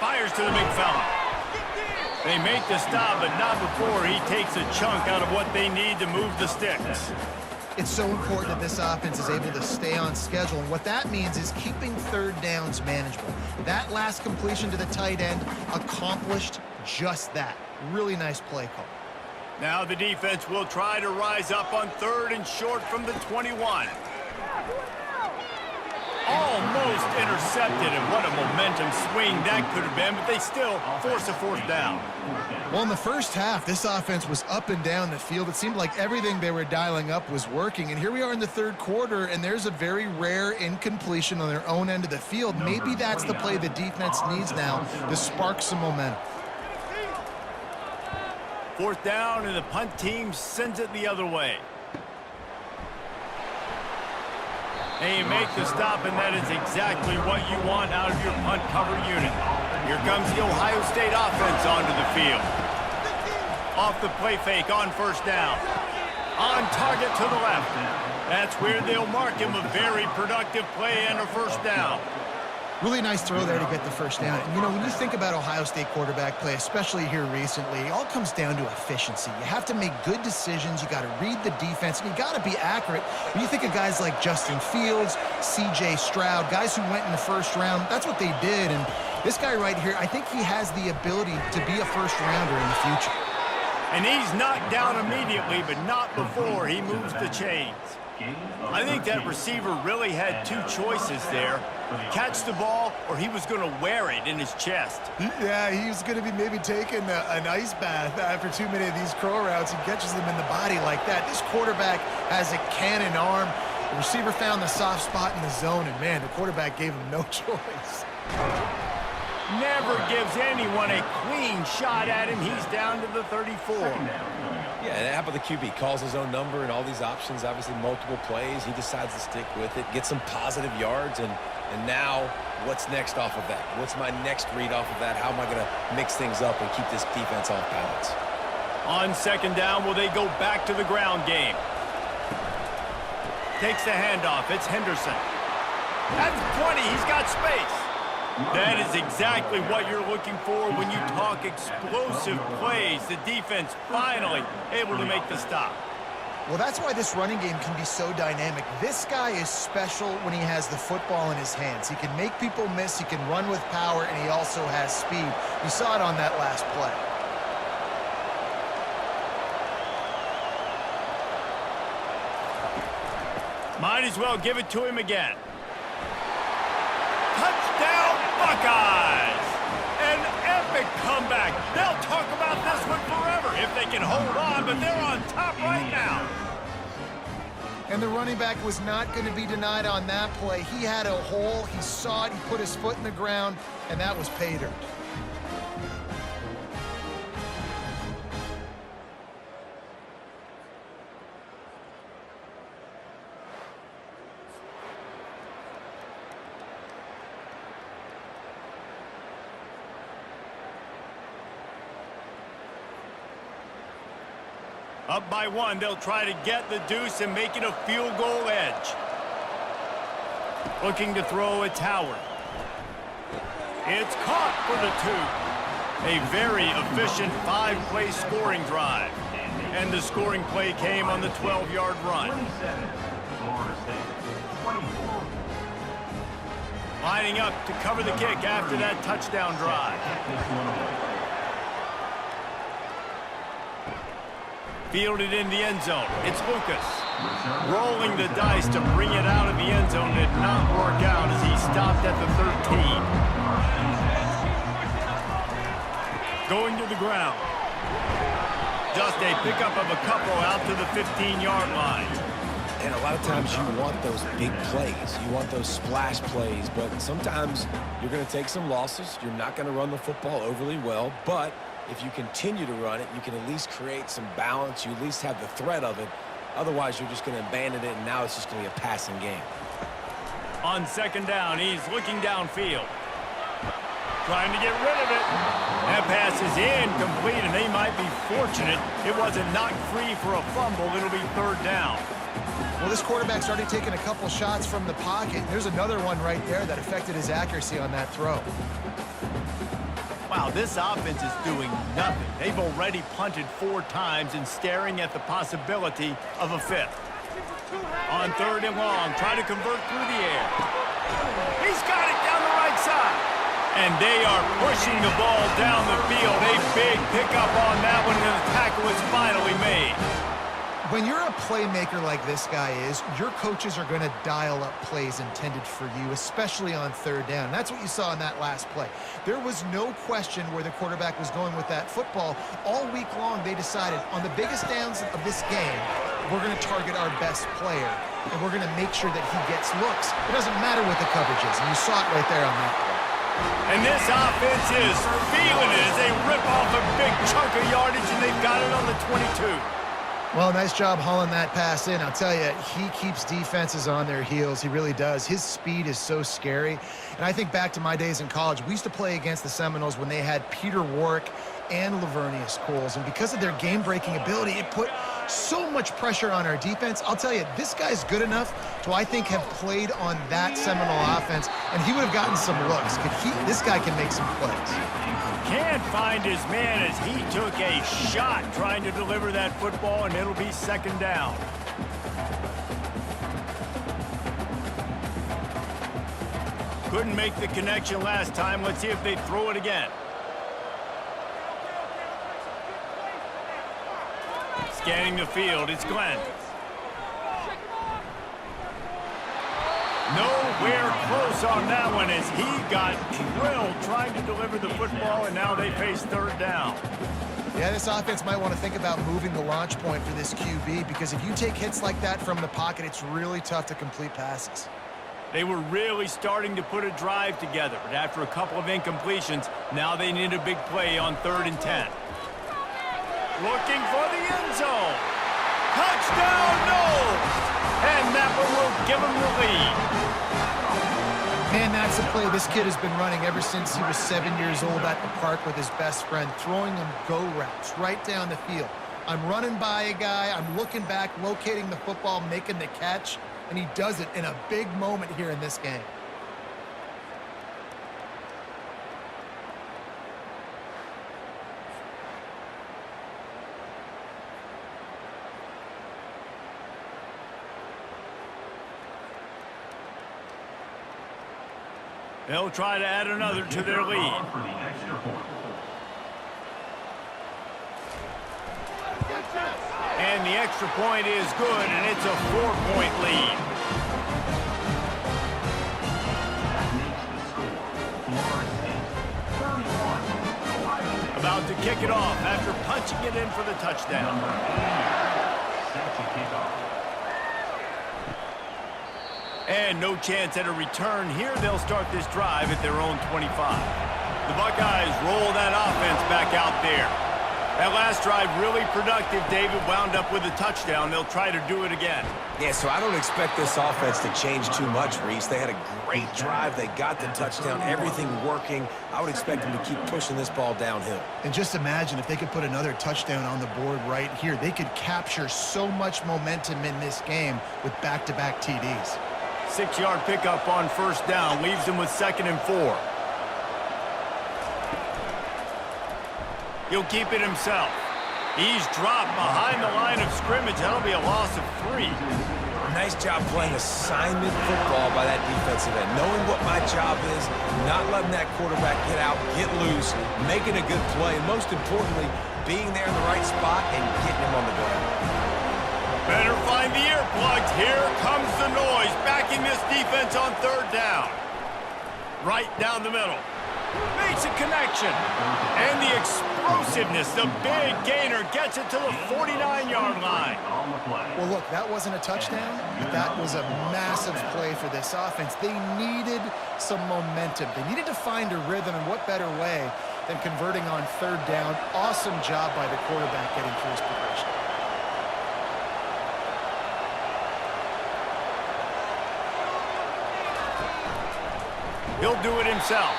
Fires to the big fella. They make the stop, but not before he takes a chunk out of what they need to move the sticks. It's so important that this offense is able to stay on schedule, and what that means is keeping third downs manageable. That last completion to the tight end accomplished just that. Really nice play call. Now the defense will try to rise up on 3rd and short from the 21. Almost intercepted, and what a momentum swing that could have been, but they still force a 4th down. Well, in the first half, this offense was up and down the field. It seemed like everything they were dialing up was working, and here we are in the 3rd quarter, and there's a very rare incompletion on their own end of the field. Maybe that's the play the defense needs now to spark some momentum. 4th down, and the punt team sends it the other way. They make the stop, and that is exactly what you want out of your punt cover unit. Here comes the Ohio State offense onto the field. Off the play fake on 1st down. On target to the left. That's where they'll mark him a very productive play and a 1st down. Really nice throw there to get the 1st down. And, you know, when you think about Ohio State quarterback play, especially here recently, it all comes down to efficiency. You have to make good decisions. You got to read the defense, and you got to be accurate. When you think of guys like Justin Fields, C.J. Stroud, guys who went in the 1st round, that's what they did. And this guy right here, I think he has the ability to be a 1st rounder in the future. And he's knocked down immediately, but not before he moves the chains. I think that receiver really had 2 choices there. Catch the ball, or he was going to wear it in his chest. Yeah, he was going to be maybe taking an ice bath after too many of these crow routes. He catches them in the body like that. This quarterback has a cannon arm. The receiver found the soft spot in the zone, and, man, the quarterback gave him no choice. Never gives anyone a clean shot at him. He's down to the 34. Yeah, and how about the QB? Calls his own number and all these options, obviously multiple plays. He decides to stick with it, get some positive yards, and now what's next off of that? What's my next read off of that? How am I going to mix things up and keep this defense off balance? On 2nd down, will they go back to the ground game? Takes the handoff. It's Henderson. That's 20. He's got space. That is exactly what you're looking for when you talk explosive plays. The defense finally able to make the stop. Well, that's why this running game can be so dynamic. This guy is special when he has the football in his hands. He can make people miss, he can run with power, and he also has speed. You saw it on that last play. Might as well give it to him again. Touchdown, Buckeyes! An epic comeback. They'll talk about this one forever if they can hold on, but they're on top right now. And the running back was not going to be denied on that play. He had a hole, he saw it, he put his foot in the ground, and that was pay dirt. Up by 1, they'll try to get the deuce and make it a field goal edge. Looking to throw at Howard. It's caught for the 2. A very efficient 5-play scoring drive. And the scoring play came on the 12-yard run. Lining up to cover the kick after that touchdown drive. Fielded in the end zone. It's Lucas. Rolling the dice to bring it out of the end zone did not work out as he stopped at the 13. Going to the ground. Just a pickup of a couple out to the 15-yard line. And a lot of times you want those big plays. You want those splash plays, but sometimes you're going to take some losses. You're not going to run the football overly well, but if you continue to run it, you can at least create some balance. You at least have the threat of it. Otherwise, you're just going to abandon it, and now it's just going to be a passing game. On second down, he's looking downfield. Trying to get rid of it. That pass is incomplete, and they might be fortunate it wasn't knocked free for a fumble. It'll be third down. Well, this quarterback's already taken a couple shots from the pocket. There's another one right there that affected his accuracy on that throw. Wow, this offense is doing nothing. They've already punted 4 times and staring at the possibility of a 5th. On third and long, trying to convert through the air. He's got it down the right side. And they are pushing the ball down the field. A big pickup on that one, and the tackle is finally made. When you're a playmaker like this guy is, your coaches are going to dial up plays intended for you, especially on third down. That's what you saw in that last play. There was no question where the quarterback was going with that football. All week long, they decided on the biggest downs of this game, we're going to target our best player, and we're going to make sure that he gets looks. It doesn't matter what the coverage is, and you saw it right there on that play. And this offense is feeling it as they rip off a big chunk of yardage, and they've got it on the 22. Well, nice job hauling that pass in. I'll tell you, he keeps defenses on their heels. He really does. His speed is so scary. And I think back to my days in college, we used to play against the Seminoles when they had Peter Warrick and Lavernius Coles. And because of their game-breaking ability, it put so much pressure on our defense. I'll tell you, this guy's good enough to, I think, have played on that Seminole offense, and he would have gotten some looks. This guy can make some plays. Can't find his man as he took a shot trying to deliver that football, and it'll be second down. Couldn't make the connection last time. Let's see if they throw it again. Scanning the field, it's Glenn. Nowhere close on that one as he got drilled trying to deliver the football, and now they face third down. Yeah, this offense might want to think about moving the launch point for this QB, because if you take hits like that from the pocket, it's really tough to complete passes. They were really starting to put a drive together, but after a couple of incompletions, now they need a big play on 3rd and 10. Looking for the end zone. Touchdown, Knowles! And that one will give him the lead. Man, that's a play this kid has been running ever since he was 7 years old at the park with his best friend, throwing him go routes right down the field. I'm running by a guy, I'm looking back, locating the football, making the catch, and he does it in a big moment here in this game. They'll try to add another to their lead. And the extra point is good, and it's a 4-point lead. About to kick it off after punching it in for the touchdown. And no chance at a return here. They'll start this drive at their own 25. The Buckeyes roll that offense back out there. That last drive really productive. David wound up with a touchdown. They'll try to do it again. Yeah, so I don't expect this offense to change too much, Reese. They had a great drive. They got the touchdown, everything working. I would expect them to keep pushing this ball downhill. And just imagine if they could put another touchdown on the board right here. They could capture so much momentum in this game with back-to-back TDs. 6-yard pickup on 1st down. Leaves them with 2nd and 4. He'll keep it himself. He's dropped behind the line of scrimmage. That'll be a loss of 3. Nice job playing assignment football by that defensive end. Knowing what my job is, not letting that quarterback get out, get loose, making a good play, and most importantly, being there in the right spot and getting him on the ground. Better find the earplugs. Here comes the noise, backing this defense on third down. Right down the middle. Makes a connection. And the explosiveness, the big gainer gets it to the 49-yard line. Well, look, that wasn't a touchdown, but that was a massive play for this offense. They needed some momentum. They needed to find a rhythm, and what better way than converting on third down. Awesome job by the quarterback getting through his progression. He'll do it himself.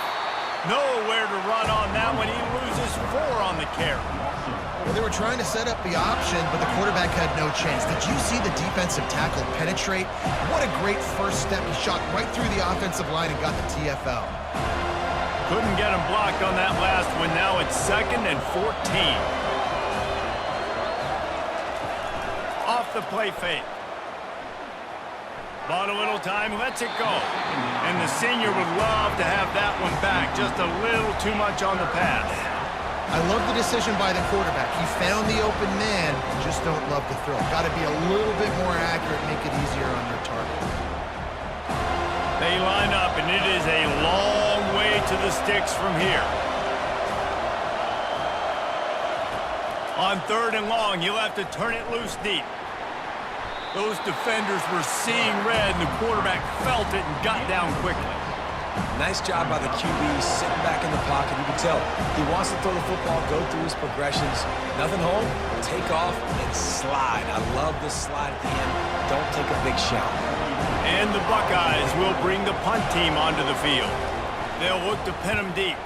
Nowhere to run on that one. He loses 4 on the carry. Well, they were trying to set up the option, but the quarterback had no chance. Did you see the defensive tackle penetrate? What a great first step. He shot right through the offensive line and got the TFL. Couldn't get him blocked on that last one. Now it's 2nd and 14. Off the play fake. Bought a little time, lets it go. And the senior would love to have that one back. Just a little too much on the pass. I love the decision by the quarterback. He found the open man, just don't love the throw. Got to be a little bit more accurate, make it easier on their target. They line up, and it is a long way to the sticks from here. On 3rd and long, you'll have to turn it loose deep. Those defenders were seeing red, and the quarterback felt it and got down quickly. Nice job by the QB sitting back in the pocket. You can tell he wants to throw the football, go through his progressions. Nothing home, take off, and slide. I love the slide at the end. Don't take a big shot. And the Buckeyes will bring the punt team onto the field. They'll look to pin them deep.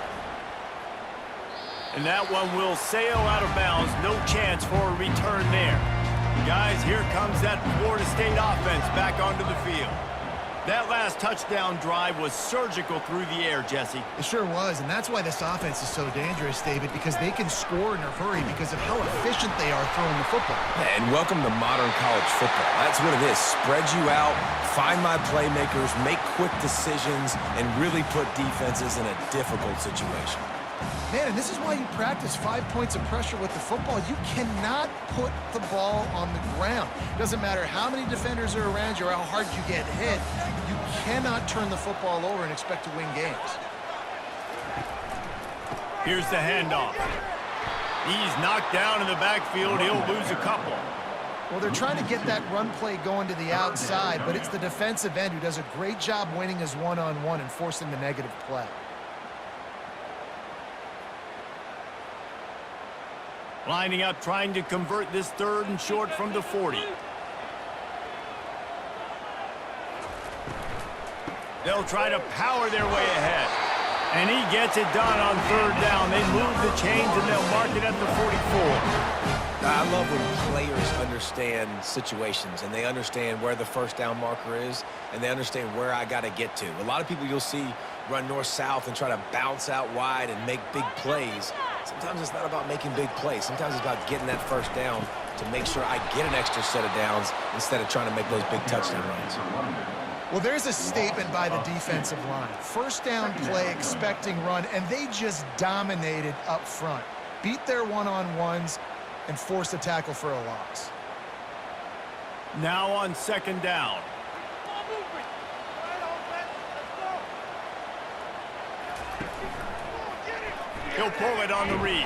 And that one will sail out of bounds. No chance for a return there. Guys, here comes that Florida State offense back onto the field. That last touchdown drive was surgical through the air, Jesse. It sure was, and that's why this offense is so dangerous, David, because they can score in a hurry because of how efficient they are throwing the football. And welcome to modern college football. That's what it is. Spread you out, find my playmakers, make quick decisions, and really put defenses in a difficult situation. Man, and this is why you practice 5 points of pressure with the football. You cannot put the ball on the ground. Doesn't matter how many defenders are around you or how hard you get hit. You cannot turn the football over and expect to win games. Here's the handoff. He's knocked down in the backfield. He'll lose a couple. Well, they're trying to get that run play going to the outside, but it's the defensive end who does a great job winning his one-on-one and forcing the negative play. Lining up, trying to convert this 3rd and short from the 40. They'll try to power their way ahead. And he gets it done on 3rd down. They move the chains, and they'll mark it at the 44. I love when players understand situations, and they understand where the 1st down marker is, and they understand where I got to get to. A lot of people you'll see run north-south and try to bounce out wide and make big plays. Sometimes it's not about making big plays. Sometimes it's about getting that 1st down to make sure I get an extra set of downs instead of trying to make those big touchdown runs. Well, there's a statement by the defensive line. 1st down play, expecting run, and they just dominated up front. Beat their one-on-ones and forced a tackle for a loss. Now on 2nd down. He'll pull it on the read.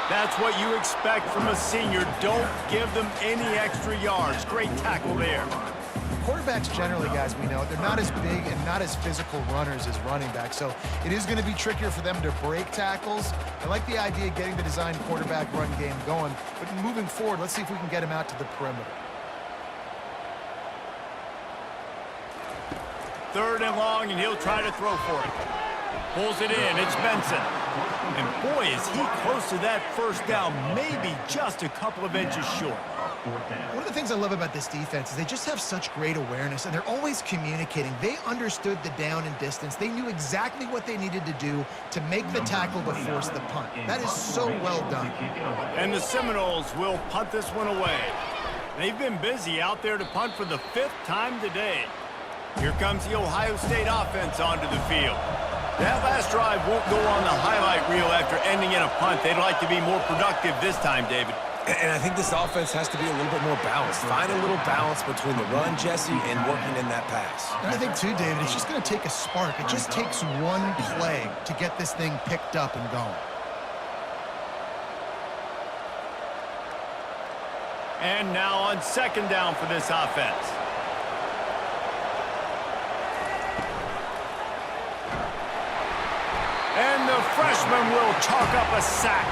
That's what you expect from a senior. Don't give them any extra yards. Great tackle there. Quarterbacks generally, guys, we know, they're not as big and not as physical runners as running backs, so it is going to be trickier for them to break tackles. I like the idea of getting the design quarterback run game going, but moving forward, let's see if we can get him out to the perimeter. 3rd and long, and he'll try to throw for it. Pulls it in. It's Benson. And boy, is he close to that 1st down, maybe just a couple of inches short. One of the things I love about this defense is they just have such great awareness, and they're always communicating. They understood the down and distance. They knew exactly what they needed to do to make the tackle to force the punt. That is so well done. And the Seminoles will punt this one away. They've been busy out there to punt for the 5th time today. Here comes the Ohio State offense onto the field. That last drive won't go on the highlight reel after ending in a punt. They'd like to be more productive this time, David. And I think this offense has to be a little bit more balanced. Find a little balance between the run, Jesse, and working in that pass. And I think, too, David, it's just going to take a spark. It just takes one play to get this thing picked up and going. And now on 2nd down for this offense. And the freshman will chalk up a sack.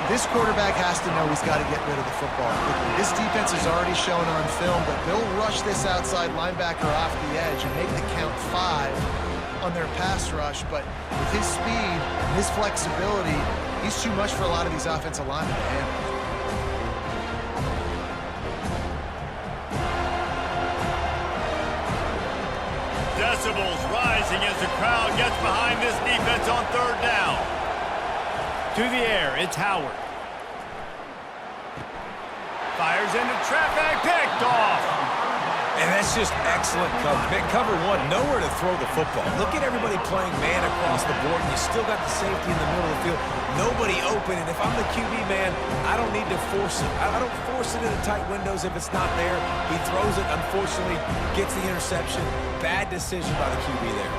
This quarterback has to know he's got to get rid of the football quickly. This defense is already shown on film that they'll rush this outside linebacker off the edge and make the count 5 on their pass rush. But with his speed and his flexibility, he's too much for a lot of these offensive linemen to handle. Decibels rising as the crowd gets behind this defense on 3rd down. To the air, it's Howard. Fires into traffic, picked off. And that's just excellent cover. Cover 1, nowhere to throw the football. Look at everybody playing man across the board, and you still got the safety in the middle of the field. Nobody open, and if I'm the QB man, I don't need to force it. I don't force it into tight windows if it's not there. He throws it, unfortunately, gets the interception. Bad decision by the QB there.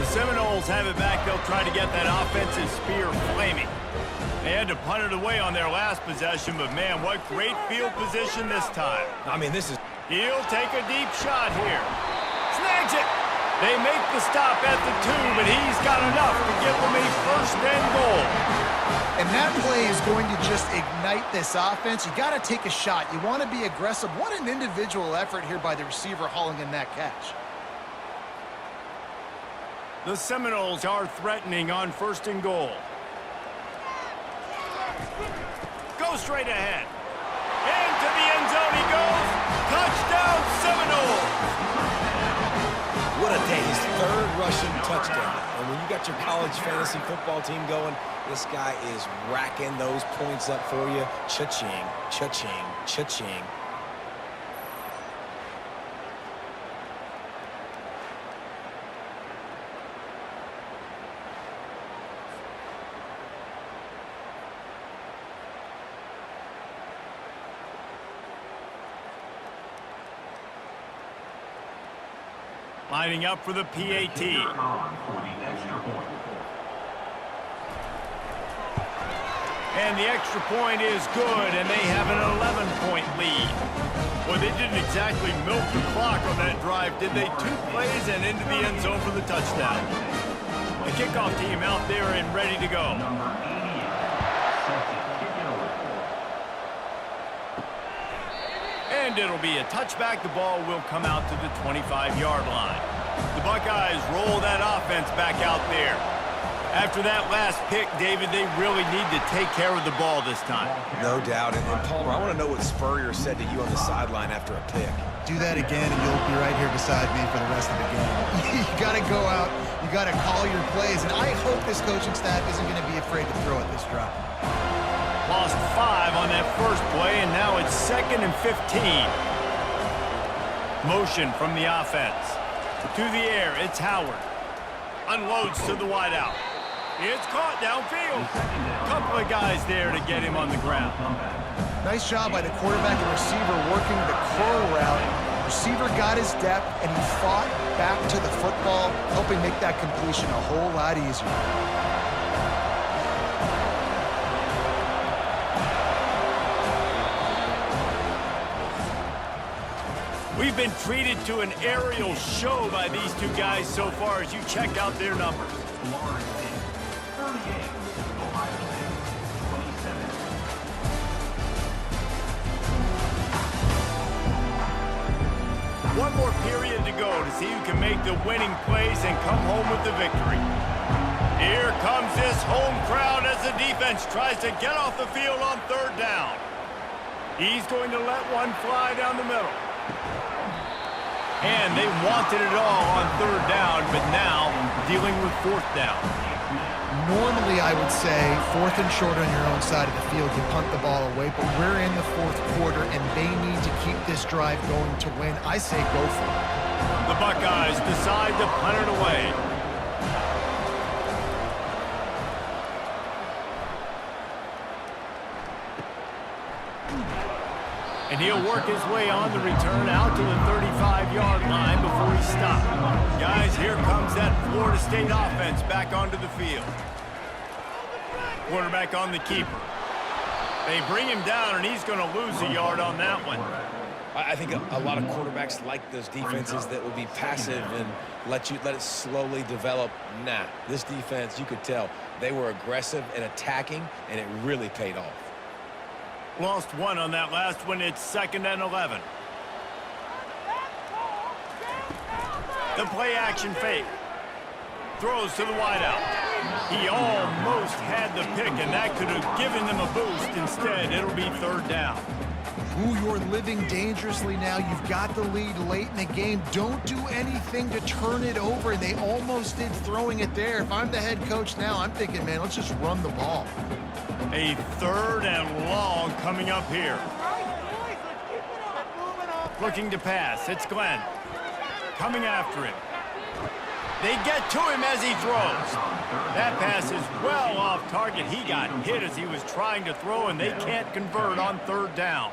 The Seminoles have it back. They'll try to get that offensive spear flaming. They had to punt it away on their last possession, but man, what great field position this time. I mean, this is... He'll take a deep shot here. Snags it. They make the stop at the 2, but he's got enough to give them a 1st and goal. And that play is going to just ignite this offense. You got to take a shot. You want to be aggressive. What an individual effort here by the receiver hauling in that catch. The Seminoles are threatening on 1st and goal. Go straight ahead. Into the end zone he goes. Touchdown, Seminoles. What a day. His 3rd rushing touchdown. And when you got your college fantasy football team going, this guy is racking those points up for you. Cha-ching, cha-ching, cha-ching. Lining up for the PAT. For the extra point. And the extra point is good, and they have an 11-point lead. Well, they didn't exactly milk the clock on that drive, did they? 2 plays and into the end zone for the touchdown. The kickoff team out there and ready to go. Number 88, set to kick it away. And it'll be a touchback. The ball will come out to the 25-yard line. The Buckeyes roll that offense back out there. After that last pick, David, they really need to take care of the ball this time. No doubt. And Palmer, I want to know what Spurrier said to you on the sideline after a pick. Do that again, and you'll be right here beside me for the rest of the game. You got to go out. You got to call your plays. And I hope this coaching staff isn't going to be afraid to throw at this drive. Lost 5 on that first play, and now it's 2nd and 15. Motion from the offense. To the air, it's Howard. Unloads to the wideout. It's caught downfield. Couple of guys there to get him on the ground. Nice job by the quarterback and receiver working the curl route. Receiver got his depth, and he fought back to the football, helping make that completion a whole lot easier. We've been treated to an aerial show by these two guys so far as you check out their numbers. Florida State, 38. Ohio State, 27. One more period to go to see who can make the winning plays and come home with the victory. Here comes this home crowd as the defense tries to get off the field on 3rd down. He's going to let one fly down the middle. And they wanted it all on 3rd down, but now dealing with 4th down. Normally, I would say 4th and short on your own side of the field, you punt the ball away, but we're in the 4th quarter, and they need to keep this drive going to win. I say go for it. The Buckeyes decide to punt it away. And he'll work his way on the return out to the 35-yard line before he stopped. Guys, here comes that Florida State offense back onto the field. Quarterback on the keeper. They bring him down, and he's going to lose a yard on that one. I think a lot of quarterbacks like those defenses that will be passive and let it slowly develop. Nah, this defense, you could tell, they were aggressive and attacking, and it really paid off. Lost one on that last one. It's 2nd and 11. The play action fake. Throws to the wideout. He almost had the pick, and that could have given them a boost. Instead, it'll be 3rd down. Ooh, you're living dangerously now. You've got the lead late in the game. Don't do anything to turn it over. They almost did throwing it there. If I'm the head coach now, I'm thinking, man, let's just run the ball. A 3rd and long coming up here. Looking to pass. It's Glenn. Coming after him. They get to him as he throws. That pass is well off target. He got hit as he was trying to throw, and they can't convert on 3rd down.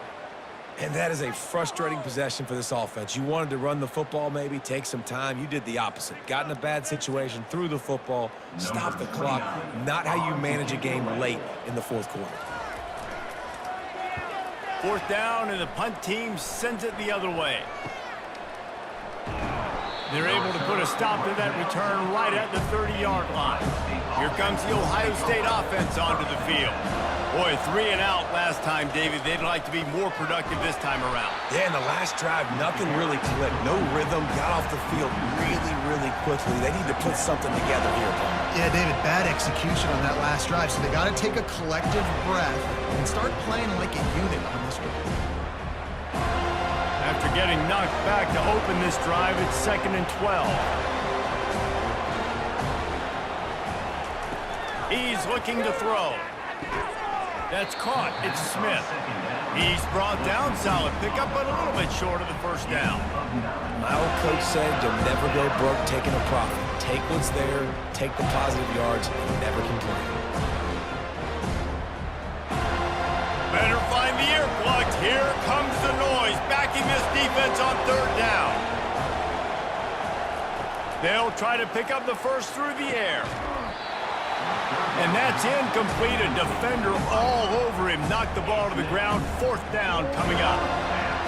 And that is a frustrating possession for this offense. You wanted to run the football, maybe take some time. You did the opposite. Got in a bad situation, threw the football, stopped the clock. Not how you manage a game late in the 4th quarter. 4th down, and the punt team sends it the other way. They're able to put a stop to that return right at the 30-yard line. Here comes the Ohio State offense onto the field. Boy, 3 and out last time, David. They'd like to be more productive this time around. Yeah, in the last drive, nothing really clicked. No rhythm, got off the field really quickly. They need to put something together here, Palmer. Yeah, David, bad execution on that last drive, so they got to take a collective breath and start playing like a unit on this one. After getting knocked back to open this drive, it's 2nd and 12. He's looking to throw. That's caught. It's Smith. He's brought down. Solid pickup, but a little bit short of the 1st down. My old coach said you'll never go broke taking a profit. Take what's there, take the positive yards, and never complain. Better find the ear plugs. Here comes the noise, backing this defense on 3rd down. They'll try to pick up the first through the air. And that's incomplete. A defender all over him. Knocked the ball to the ground. 4th down coming up.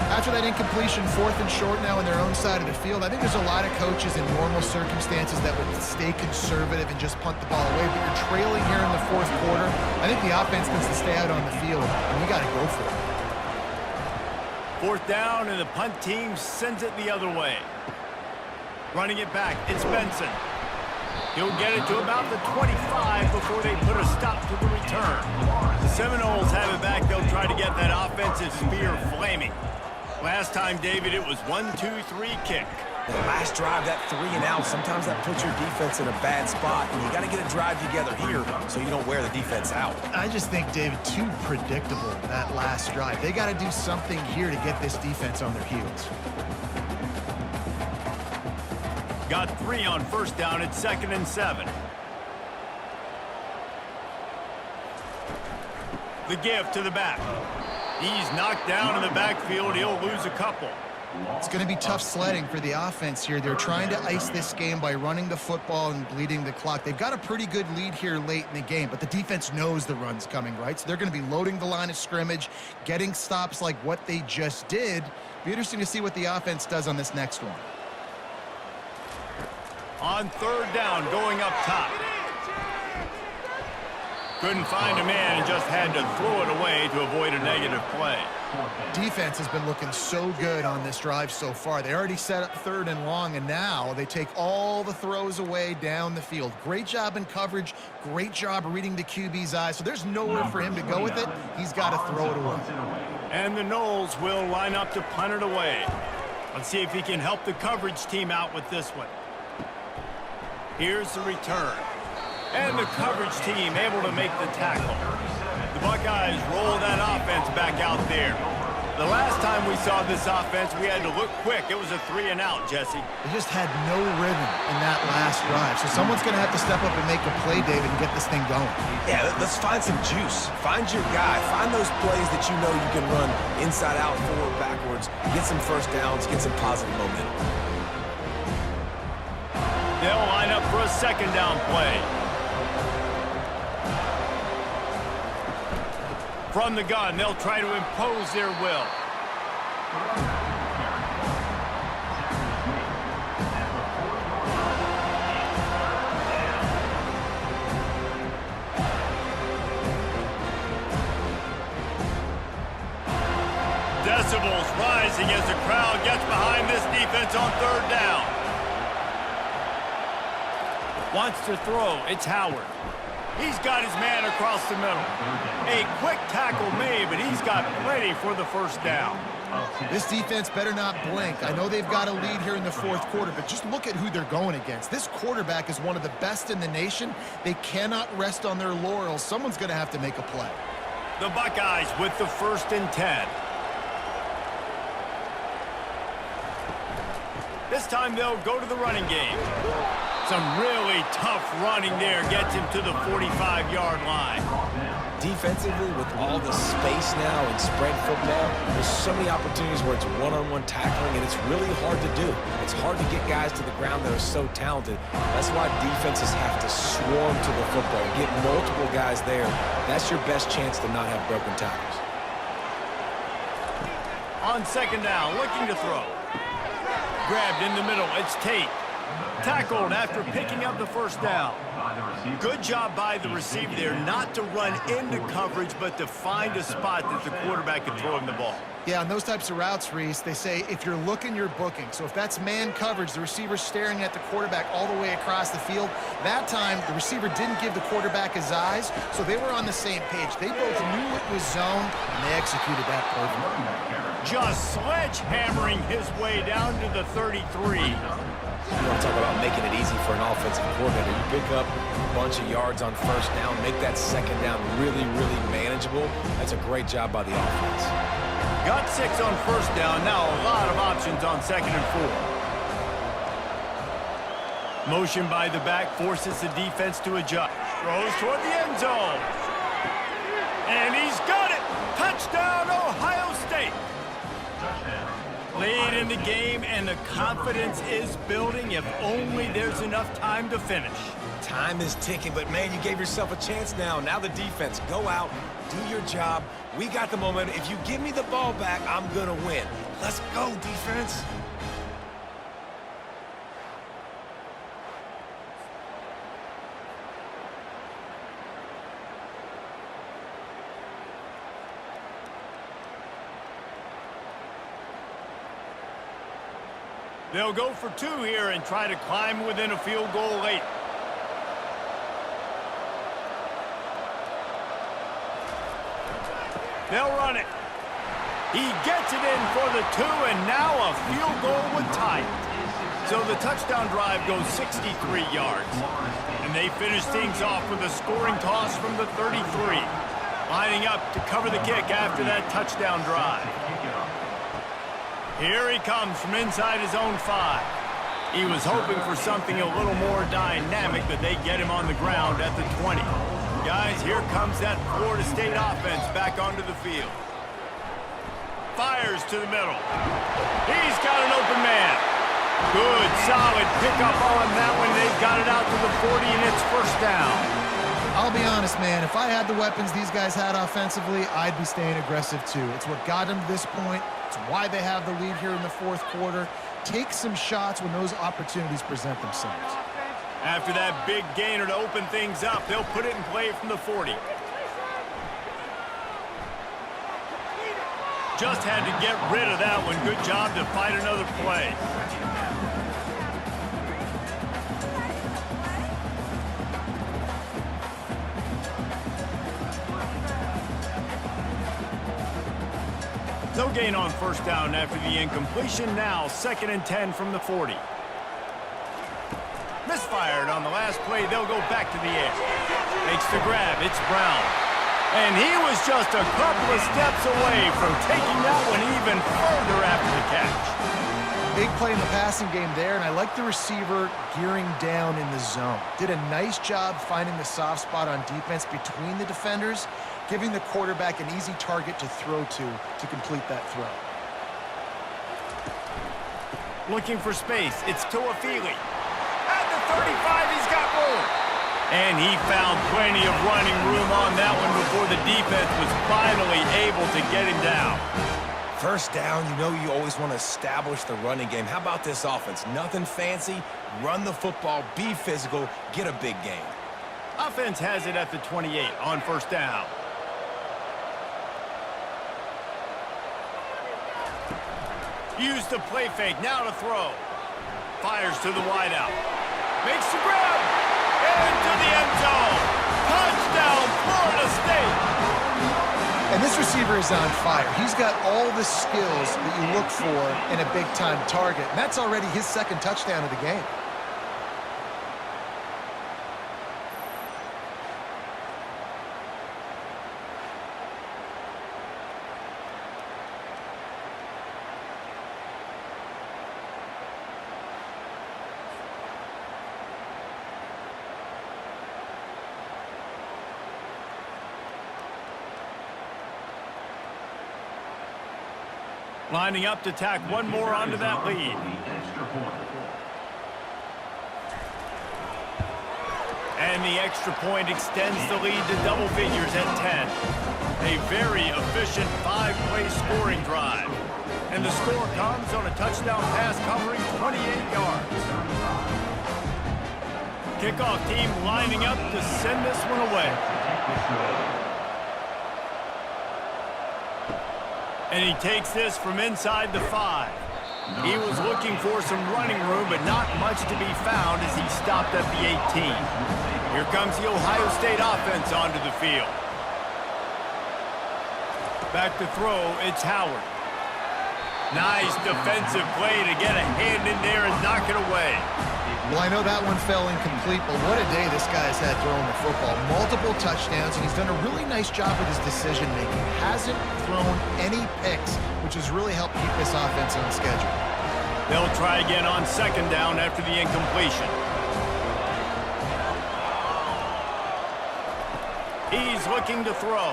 After that incompletion, 4th and short now on their own side of the field, I think there's a lot of coaches in normal circumstances that would stay conservative and just punt the ball away. But you're trailing here in the 4th quarter. I think the offense needs to stay out on the field, and you got to go for it. 4th down, and the punt team sends it the other way. Running it back, it's Benson. He'll get it to about the 25 before they put a stop to the return. The Seminoles have it back. They'll try to get that offensive spear flaming. Last time, David, it was 1-2-3 kick. The last drive, that 3 and out, sometimes that puts your defense in a bad spot, and you got to get a drive together here so you don't wear the defense out. I just think, David, too predictable, that last drive. They got to do something here to get this defense on their heels. Got 3 on 1st down. It's 2nd and 7. The give to the back. He's knocked down in the backfield. He'll lose a couple. It's going to be tough sledding for the offense here. They're trying to ice this game by running the football and bleeding the clock. They've got a pretty good lead here late in the game, but the defense knows the run's coming, right? So they're going to be loading the line of scrimmage, getting stops like what they just did. Be interesting to see what the offense does on this next one. On 3rd down, going up top. Couldn't find a man and just had to throw it away to avoid a negative play. Defense has been looking so good on this drive so far. They already set up 3rd and long, and now they take all the throws away down the field. Great job in coverage. Great job reading the QB's eyes. So there's nowhere for him to go with it. He's got to throw it away. And the Noles will line up to punt it away. Let's see if he can help the coverage team out with this one. Here's the return. And the coverage team able to make the tackle. The Buckeyes roll that offense back out there. The last time we saw this offense, we had to look quick. It was a 3-and-out, Jesse. They just had no rhythm in that last drive. So someone's going to have to step up and make a play, David, and get this thing going. Yeah, let's find some juice. Find your guy. Find those plays that you know you can run inside out, forward, backwards. Get some first downs. Get some positive momentum. They'll line up for a second down play. From the gun, they'll try to impose their will. Decibels rising as the crowd gets behind this defense on third down. Wants to throw. It's Howard. He's got his man across the middle. A quick tackle made, but he's got plenty for the first down. This defense better not blink. I know they've got a lead here in the fourth quarter, but just look at who they're going against. This quarterback is one of the best in the nation. They cannot rest on their laurels. Someone's going to have to make a play. The Buckeyes with the 1st and 10. This time they'll go to the running game. Some really tough running there gets him to the 45-yard line. Defensively, with all the space now and spread football, there's so many opportunities where it's one-on-one tackling, and it's really hard to do. It's hard to get guys to the ground that are so talented. That's why defenses have to swarm to the football, get multiple guys there. That's your best chance to not have broken tackles. On second down, looking to throw. Grabbed in the middle, it's Tate. Tackled after picking up the first down. Good job by the receiver there not to run into coverage, but to find a spot that the quarterback can throw him the ball. Yeah, on those types of routes, Reese, they say if you're looking, you're booking. So if that's man coverage, the receiver's staring at the quarterback all the way across the field. That time, the receiver didn't give the quarterback his eyes, so they were on the same page. They both knew it was zone, and they executed that perfectly. Just sledgehammering his way down to the 33. You want to talk about making it easy for an offensive coordinator. You pick up a bunch of yards on first down, make that second down really, really manageable. That's a great job by the offense. Got 6 on first down. Now a lot of options on second and 4. Motion by the back forces the defense to adjust. Throws toward the end zone. And he's got it. Touchdown, Ohio State. Lead in the game, and the confidence is building if only there's enough time to finish. Time is ticking, but man, you gave yourself a chance now. Now the defense, go out, do your job. We got the momentum. If you give me the ball back, I'm gonna win. Let's go, defense. They'll go for 2 here and try to climb within a field goal late. They'll run it. He gets it in for the 2, and now a field goal would tie it. So the touchdown drive goes 63 yards. And they finish things off with a scoring toss from the 33. Lining up to cover the kick after that touchdown drive. Here he comes from inside his own 5. He was hoping for something a little more dynamic, but they get him on the ground at the 20. Guys, here comes that Florida State offense back onto the field. Fires to the middle. He's got an open man. Good, solid pickup on that one. They've got it out to the 40, and it's first down. I'll be honest, man. If I had the weapons these guys had offensively, I'd be staying aggressive too. It's what got them to this point. It's why they have the lead here in the fourth quarter. Take some shots when those opportunities present themselves. After that big gainer to open things up, they'll put it in play from the 40. Just had to get rid of that one. Good job to fight another play. No gain on first down after the incompletion. Now 2nd and 10 from the 40. Misfire. fired. On the last play, they'll go back to the air. Makes the grab. It's Brown. And he was just a couple of steps away from taking that one even further after the catch. Big play in the passing game there, and I like the receiver gearing down in the zone. Did a nice job finding the soft spot on defense between the defenders, giving the quarterback an easy target to throw to complete that throw. Looking for space. It's Toafili. At the 35, he's got room. And he found plenty of running room on that one before the defense was finally able to get him down. First down, you know you always want to establish the running game. How about this offense? Nothing fancy. Run the football, be physical, get a big gain. Offense has it at the 28 on first down. Use the play fake, now to throw. Fires to the wideout. Makes the grab. Into the end zone. Touchdown, Florida State. And this receiver is on fire. He's got all the skills that you look for in a big-time target. And that's already his second touchdown of the game. Lining up to tack one more onto that lead. And the extra point extends the lead to double figures at 10. A very efficient 5-play scoring drive. And the score comes on a touchdown pass covering 28 yards. Kickoff team lining up to send this one away. And he takes this from inside the 5. He was looking for some running room, but not much to be found as he stopped at the 18. Here comes the Ohio State offense onto the field. Back to throw, it's Howard. Nice defensive play to get a hand in there and knock it away. Well, I know that one fell incomplete, but what a day this guy's had throwing the football. Multiple touchdowns, and he's done a really nice job with his decision-making. Hasn't thrown any picks, which has really helped keep this offense on schedule. They'll try again on second down after the incompletion. He's looking to throw.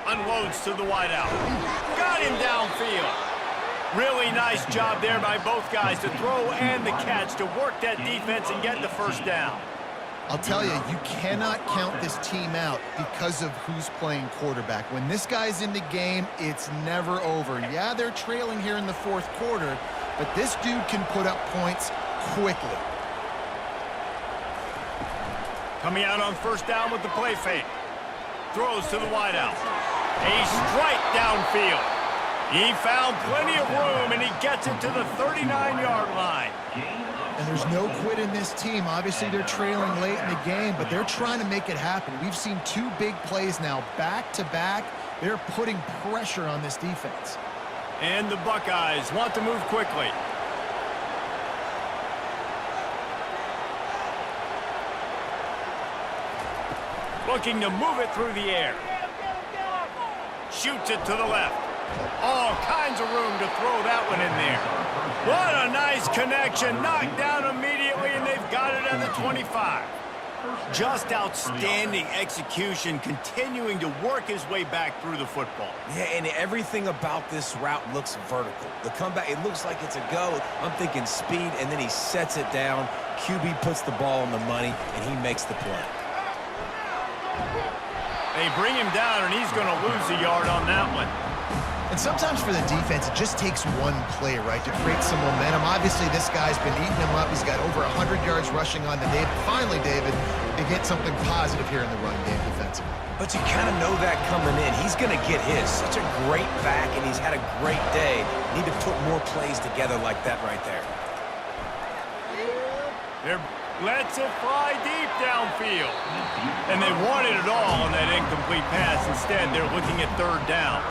Unloads to the wideout. Got him downfield. Really nice job there by both guys to throw and the catch to work that defense and get the first down. I'll tell you, you cannot count this team out because of who's playing quarterback. When this guy's in the game, it's never over. Yeah, they're trailing here in the fourth quarter, but this dude can put up points quickly. Coming out on first down with the play fake. Throws to the wideout. A strike downfield. He found plenty of room, and he gets it to the 39-yard line. And there's no quit in this team. Obviously, they're trailing late in the game, but they're trying to make it happen. We've seen 2 big plays now, back-to-back. They're putting pressure on this defense. And the Buckeyes want to move quickly. Looking to move it through the air. Shoots it to the left. All kinds of room to throw that one in there. What a nice connection. Knocked down immediately, and they've got it at the 25. Just outstanding execution, continuing to work his way back through the football. Yeah, and everything about this route looks vertical. The comeback, it looks like it's a go. I'm thinking speed, and then he sets it down. QB puts the ball on the money, and he makes the play. They bring him down, and he's going to lose a yard on that one. And sometimes for the defense, it just takes one play, right, to create some momentum. Obviously, this guy's been eating him up. He's got over 100 yards rushing on the day. But finally, David, they get something positive here in the run game defensively. But you kind of know that coming in. He's going to get his. Such a great back, and he's had a great day. Need to put more plays together like that right there. Lets it fly deep downfield. And they wanted it all on that incomplete pass. Instead, they're looking at third down.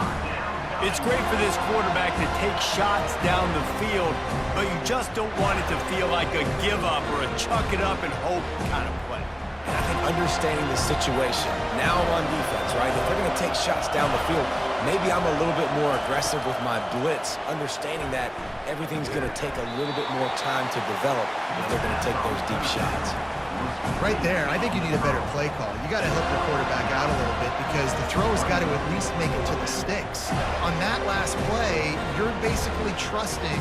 It's great for this quarterback to take shots down the field, but you just don't want it to feel like a give-up or a chuck-it-up and hope kind of play. And I think understanding the situation, now I'm on defense, right? If they're going to take shots down the field, maybe I'm a little bit more aggressive with my blitz, understanding that everything's going to take a little bit more time to develop if they're going to take those deep shots. Right there, I think you need a better play call. You got to help your quarterback out a little bit because the throw's got to at least make it to the sticks. On that last play, you're basically trusting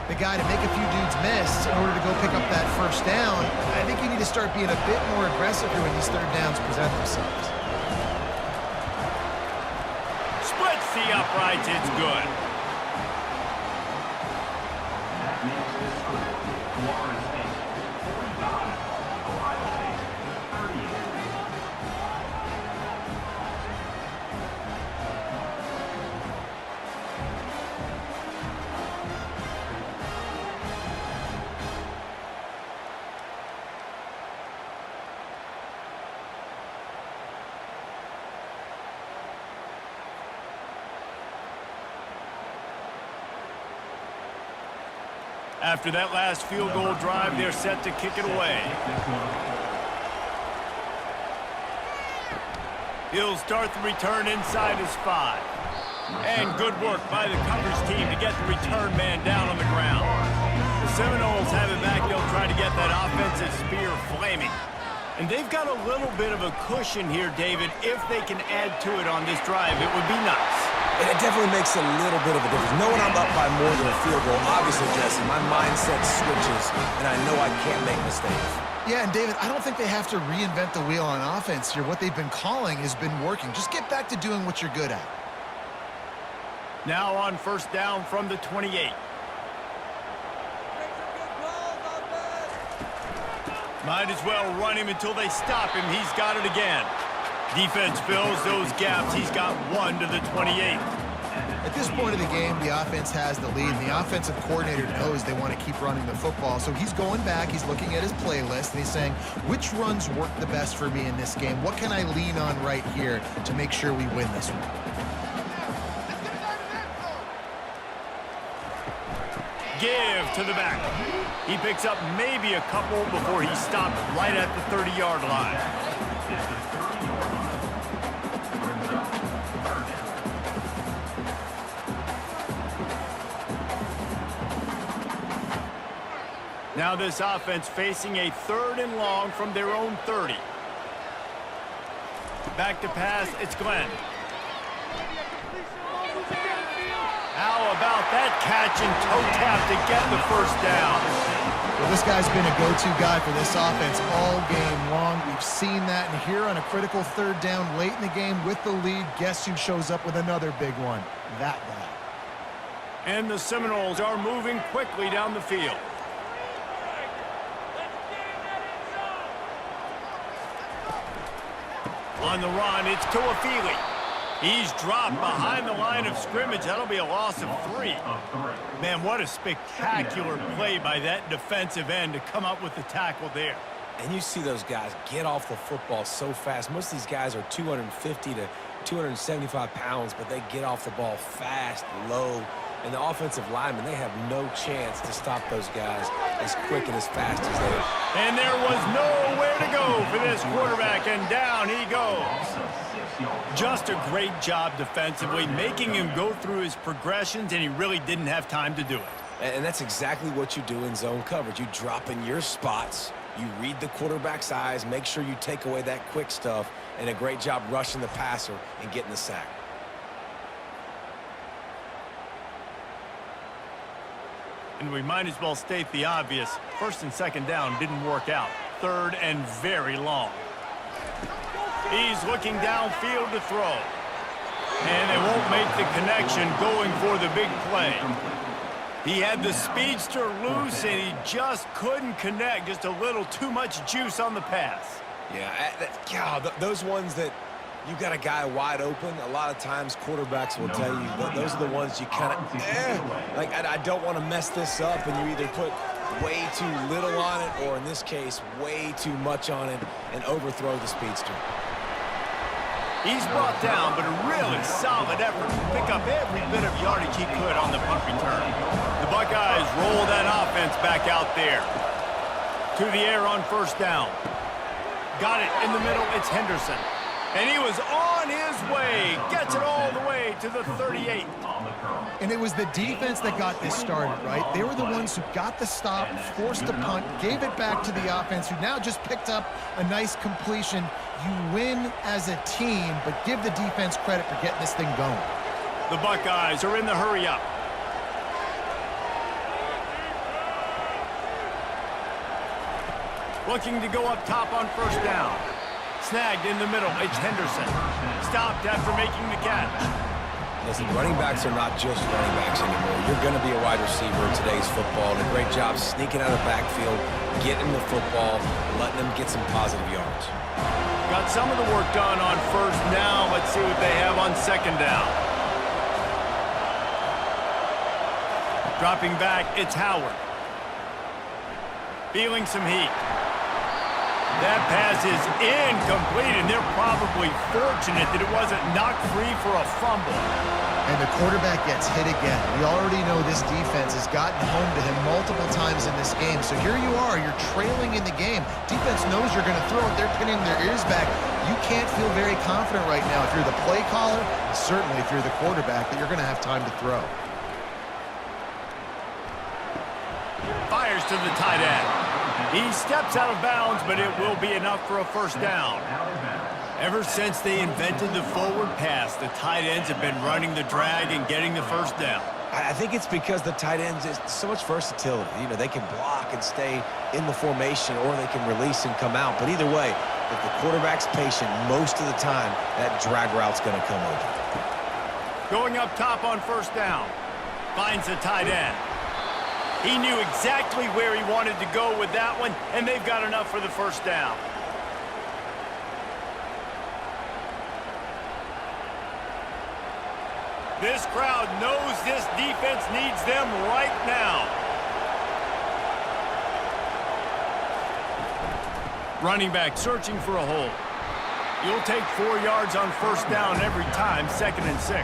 the guy to make a few dudes miss in order to go pick up that first down. I think you need to start being a bit more aggressive here when these third downs present themselves. Splits the uprights, it's good. That makes the score Florida State 45, Ohio State 38. After that last field goal drive, they're set to kick it away. He'll start the return inside his 5. And good work by the coverage team to get the return man down on the ground. The Seminoles have it back. They'll try to get that offensive spear flaming. And they've got a little bit of a cushion here, David. If they can add to it on this drive, it would be nice. And it definitely makes a little bit of a difference. Knowing I'm up by more than a field goal, obviously, Jesse, my mindset switches, and I know I can't make mistakes. Yeah, and David, I don't think they have to reinvent the wheel on offense here. What they've been calling has been working. Just get back to doing what you're good at. Now on first down from the 28. Might as well run him until they stop him. He's got it again. Defense fills those gaps. He's got 1 to the 28. At this point of the game, the offense has the lead, and the offensive coordinator knows they want to keep running the football. So he's going back, he's looking at his playlist, and he's saying, which runs work the best for me in this game? What can I lean on right here to make sure we win this one? Give to the back. He picks up maybe a couple before he stopped right at the 30-yard line. Now this offense facing a 3rd and long from their own 30. Back to pass, it's Glenn. How about that catch and toe tap to get the first down? Well, this guy's been a go-to guy for this offense all game long. We've seen that, and here on a critical 3rd down late in the game with the lead, guess who shows up with another big one? That guy. And the Seminoles are moving quickly down the field. On the run, it's Tuafili. He's dropped behind the line of scrimmage. That'll be a loss of 3. Man, what a spectacular play by that defensive end to come up with the tackle there. And you see those guys get off the football so fast. Most of these guys are 250 to 275 pounds, but they get off the ball fast, low. And the offensive linemen, they have no chance to stop those guys as quick and as fast as they are. And there was nowhere to go for this quarterback, and down he goes. Just a great job defensively, making him go through his progressions, and he really didn't have time to do it. And that's exactly what you do in zone coverage. You drop in your spots, you read the quarterback's eyes, make sure you take away that quick stuff, and a great job rushing the passer and getting the sack. And we might as well state the obvious. 1st and 2nd down didn't work out. 3rd and very long. He's looking downfield to throw. And they won't make the connection going for the big play. He had the speedster loose, and he just couldn't connect. Just a little too much juice on the pass. Yeah, those ones that you got a guy wide open, a lot of times quarterbacks will tell you that those are the ones you kind of, like, I don't want to mess this up, and you either put way too little on it or, in this case, way too much on it and overthrow the speedster. He's brought down, but a really solid effort to pick up every bit of yardage he could on the punt return. The Buckeyes roll that offense back out there. To the air on first down. Got it in the middle. It's Henderson. And he was on his way. Gets it all the way to the 38. And it was the defense that got this started, right? They were the ones who got the stop, forced the punt, gave it back to the offense, who now just picked up a nice completion. You win as a team, but give the defense credit for getting this thing going. The Buckeyes are in the hurry up. Looking to go up top on first down. Snagged in the middle. It's Henderson. Stopped after making the catch. Listen, running backs are not just running backs anymore. You're going to be a wide receiver in today's football. And a great job sneaking out of the backfield, getting the football, letting them get some positive yards. Got some of the work done on first. Now let's see what they have on second down. Dropping back, it's Howard. Feeling some heat. That pass is incomplete, and they're probably fortunate that it wasn't knocked free for a fumble. And the quarterback gets hit again. We already know this defense has gotten home to him multiple times in this game. So here you are, you're trailing in the game. Defense knows you're going to throw it. They're pinning their ears back. You can't feel very confident right now if you're the play caller, and certainly if you're the quarterback, that you're going to have time to throw. Fires to the tight end. He steps out of bounds, but it will be enough for a first down. Ever since they invented the forward pass, the tight ends have been running the drag and getting the first down. I think it's because the tight ends is so much versatility. You know, they can block and stay in the formation, or they can release and come out. But either way, if the quarterback's patient, most of the time, that drag route's going to come over. Going up top on first down. Finds the tight end. He knew exactly where he wanted to go with that one, and they've got enough for the first down. This crowd knows this defense needs them right now. Running back searching for a hole. You'll take 4 yards on first down every time, 2nd and 6.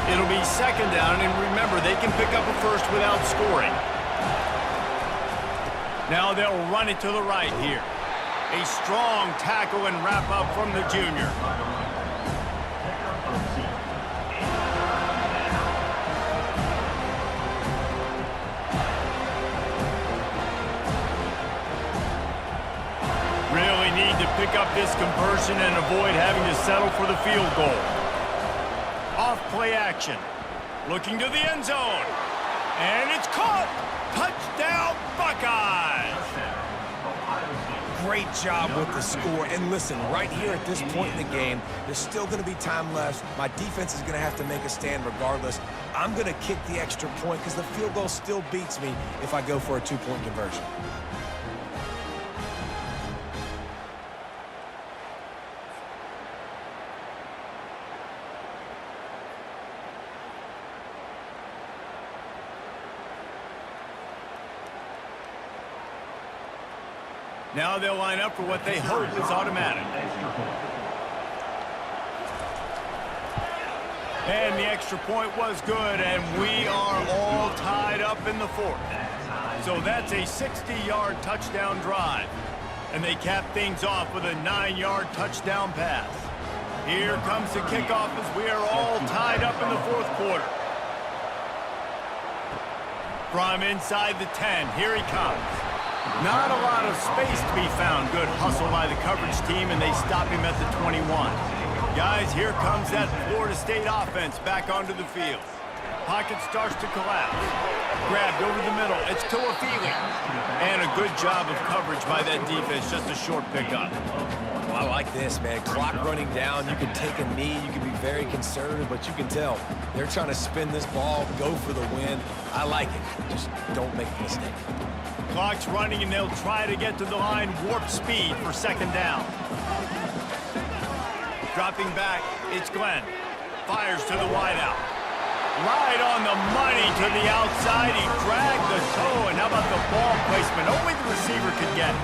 It'll be 2nd down, and remember, they can pick up a first without scoring. Now they'll run it to the right here. A strong tackle and wrap up from the junior. Really need to pick up this conversion and avoid having to settle for the field goal. Off play action. Looking to the end zone. And it's caught. Touchdown, Buckeyes. Great job with the score. And listen, right here at this point in the game, there's still going to be time left. My defense is going to have to make a stand regardless. I'm going to kick the extra point because the field goal still beats me if I go for a 2-point conversion. Now they'll line up for what they hope is automatic. And the extra point was good, and we are all tied up in the 4th. So that's a 60-yard touchdown drive. And they cap things off with a 9-yard touchdown pass. Here comes the kickoff as we are all tied up in the 4th quarter. From inside the 10, here he comes. Not a lot of space to be found. Good hustle by the coverage team, and they stop him at the 21. Guys, here comes that Florida State offense back onto the field. Pocket starts to collapse. Grabbed over the middle. It's Toafili. And a good job of coverage by that defense. Just a short pickup. Well, I like this, man. Clock running down. You can take a knee. You can be very conservative, but you can tell they're trying to spin this ball, go for the win. I like it. Just don't make a mistake. Clock's running, and they'll try to get to the line warp speed for 2nd down. Dropping back, it's Glenn. Fires to the wideout. Right on the money to the outside. He dragged the toe, and how about the ball placement? Only the receiver could get it.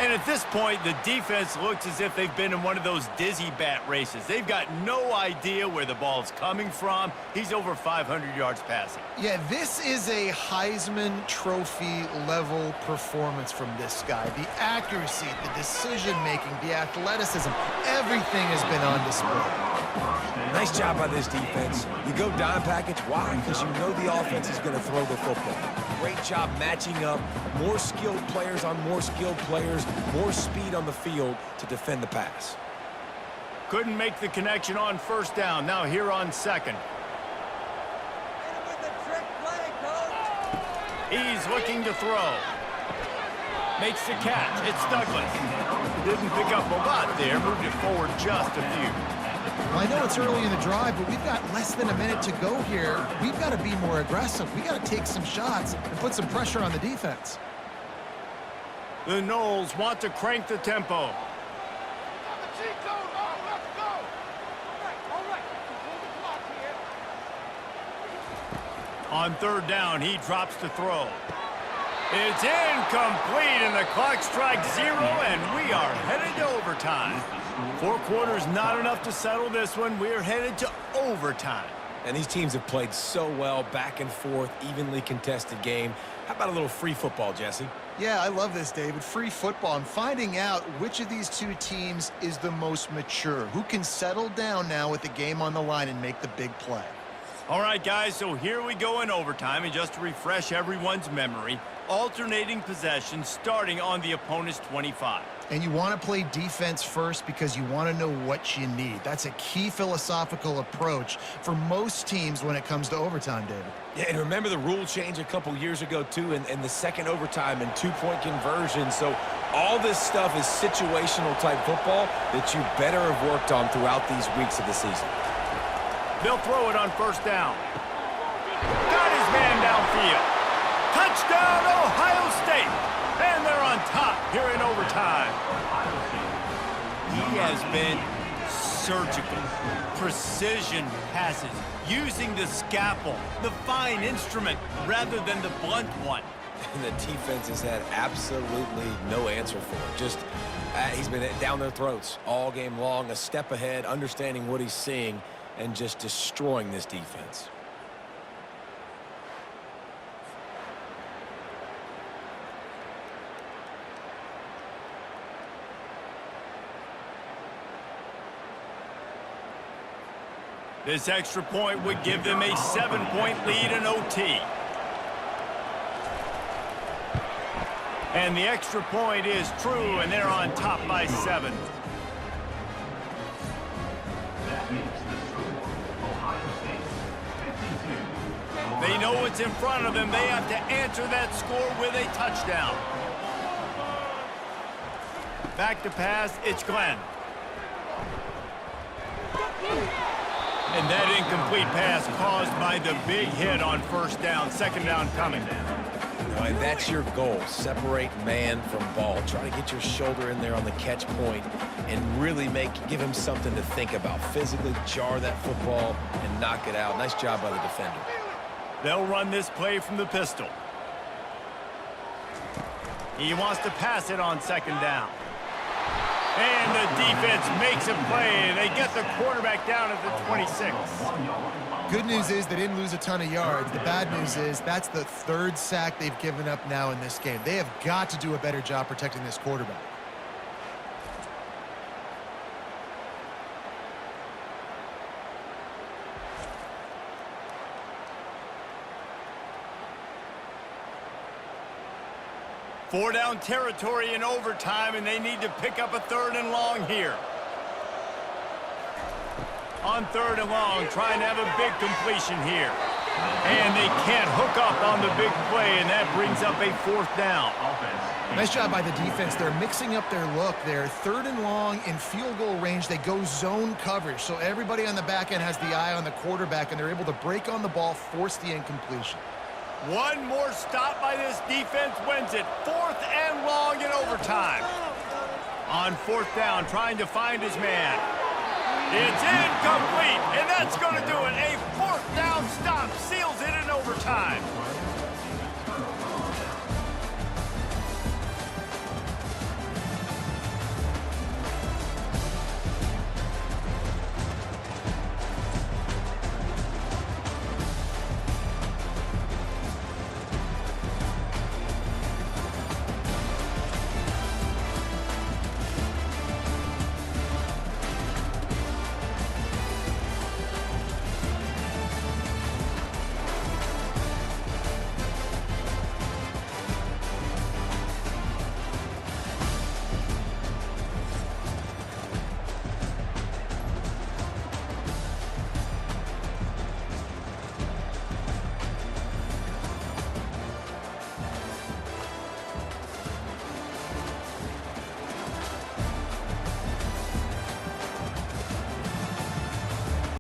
And at this point, the defense looks as if they've been in one of those dizzy bat races. They've got no idea where the ball's coming from. He's over 500 yards passing. Yeah, this is a Heisman Trophy level performance from this guy. The accuracy, the decision-making, the athleticism, everything has been on display. Nice job by this defense. You go dime package. Why? Because you know the offense is going to throw the football. Great job matching up. More skilled players on more skilled players. More speed on the field to defend the pass. Couldn't make the connection on first down. Now here on second. He's looking to throw. Makes the catch. It's Douglas. Didn't pick up a lot there. Moved it forward just a few. Well, I know it's early in the drive, but we've got less than a minute to go here. We've got to be more aggressive. We've got to take some shots and put some pressure on the defense. The Noles want to crank the tempo. On third down, he drops to throw. It's incomplete, and the clock strikes 0, and we are headed to overtime. 4 quarters not enough to settle this one. We're headed to overtime. And these teams have played so well, back and forth, evenly contested game. How about a little free football, Jesse? Yeah, I love this, David. Free football. I'm finding out which of these two teams is the most mature, who can settle down now with the game on the line and make the big play. All right, guys, so here we go in overtime, and just to refresh everyone's memory, alternating possession starting on the opponent's 25. And you want to play defense first because you want to know what you need. That's a key philosophical approach for most teams when it comes to overtime, David. Yeah, and remember the rule change a couple years ago, too, and the second overtime and 2-point conversion. So all this stuff is situational type football that you better have worked on throughout these weeks of the season. They'll throw it on first down. Got his man downfield. Touchdown, Ohio State. And they're on top here in overtime. He has been surgical. Precision passes. Using the scalpel, the fine instrument, rather than the blunt one. And the defense has had absolutely no answer for him. Just, he's been down their throats all game long, a step ahead, understanding what he's seeing, and just destroying this defense. This extra point would give them a 7-point lead in OT. And the extra point is true, and they're on top by 7. That makes the score Ohio State 52. They know what's in front of them. They have to answer that score with a touchdown. Back to pass, it's Glenn. And that incomplete pass caused by the big hit on first down. Second down coming. And that's your goal. Separate man from ball. Try to get your shoulder in there on the catch point and really give him something to think about. Physically jar that football and knock it out. Nice job by the defender. They'll run this play from the pistol. He wants to pass it on second down. And the defense makes a play. They get the quarterback down at the 26. Good news is they didn't lose a ton of yards. The bad news is that's the 3rd sack they've given up now in this game. They have got to do a better job protecting this quarterback. Four down territory in overtime, and they need to pick up a 3rd and long here. On 3rd and long, trying to have a big completion here. And they can't hook up on the big play, and that brings up a 4th down. Nice job by the defense. They're mixing up their look there. 3rd and long in field goal range. They go zone coverage, so everybody on the back end has the eye on the quarterback, and they're able to break on the ball, force the incompletion. One more stop by this defense wins it. 4th and long in overtime. On 4th down, trying to find his man. It's incomplete, and that's going to do it. A 4th down stop, seals it in overtime.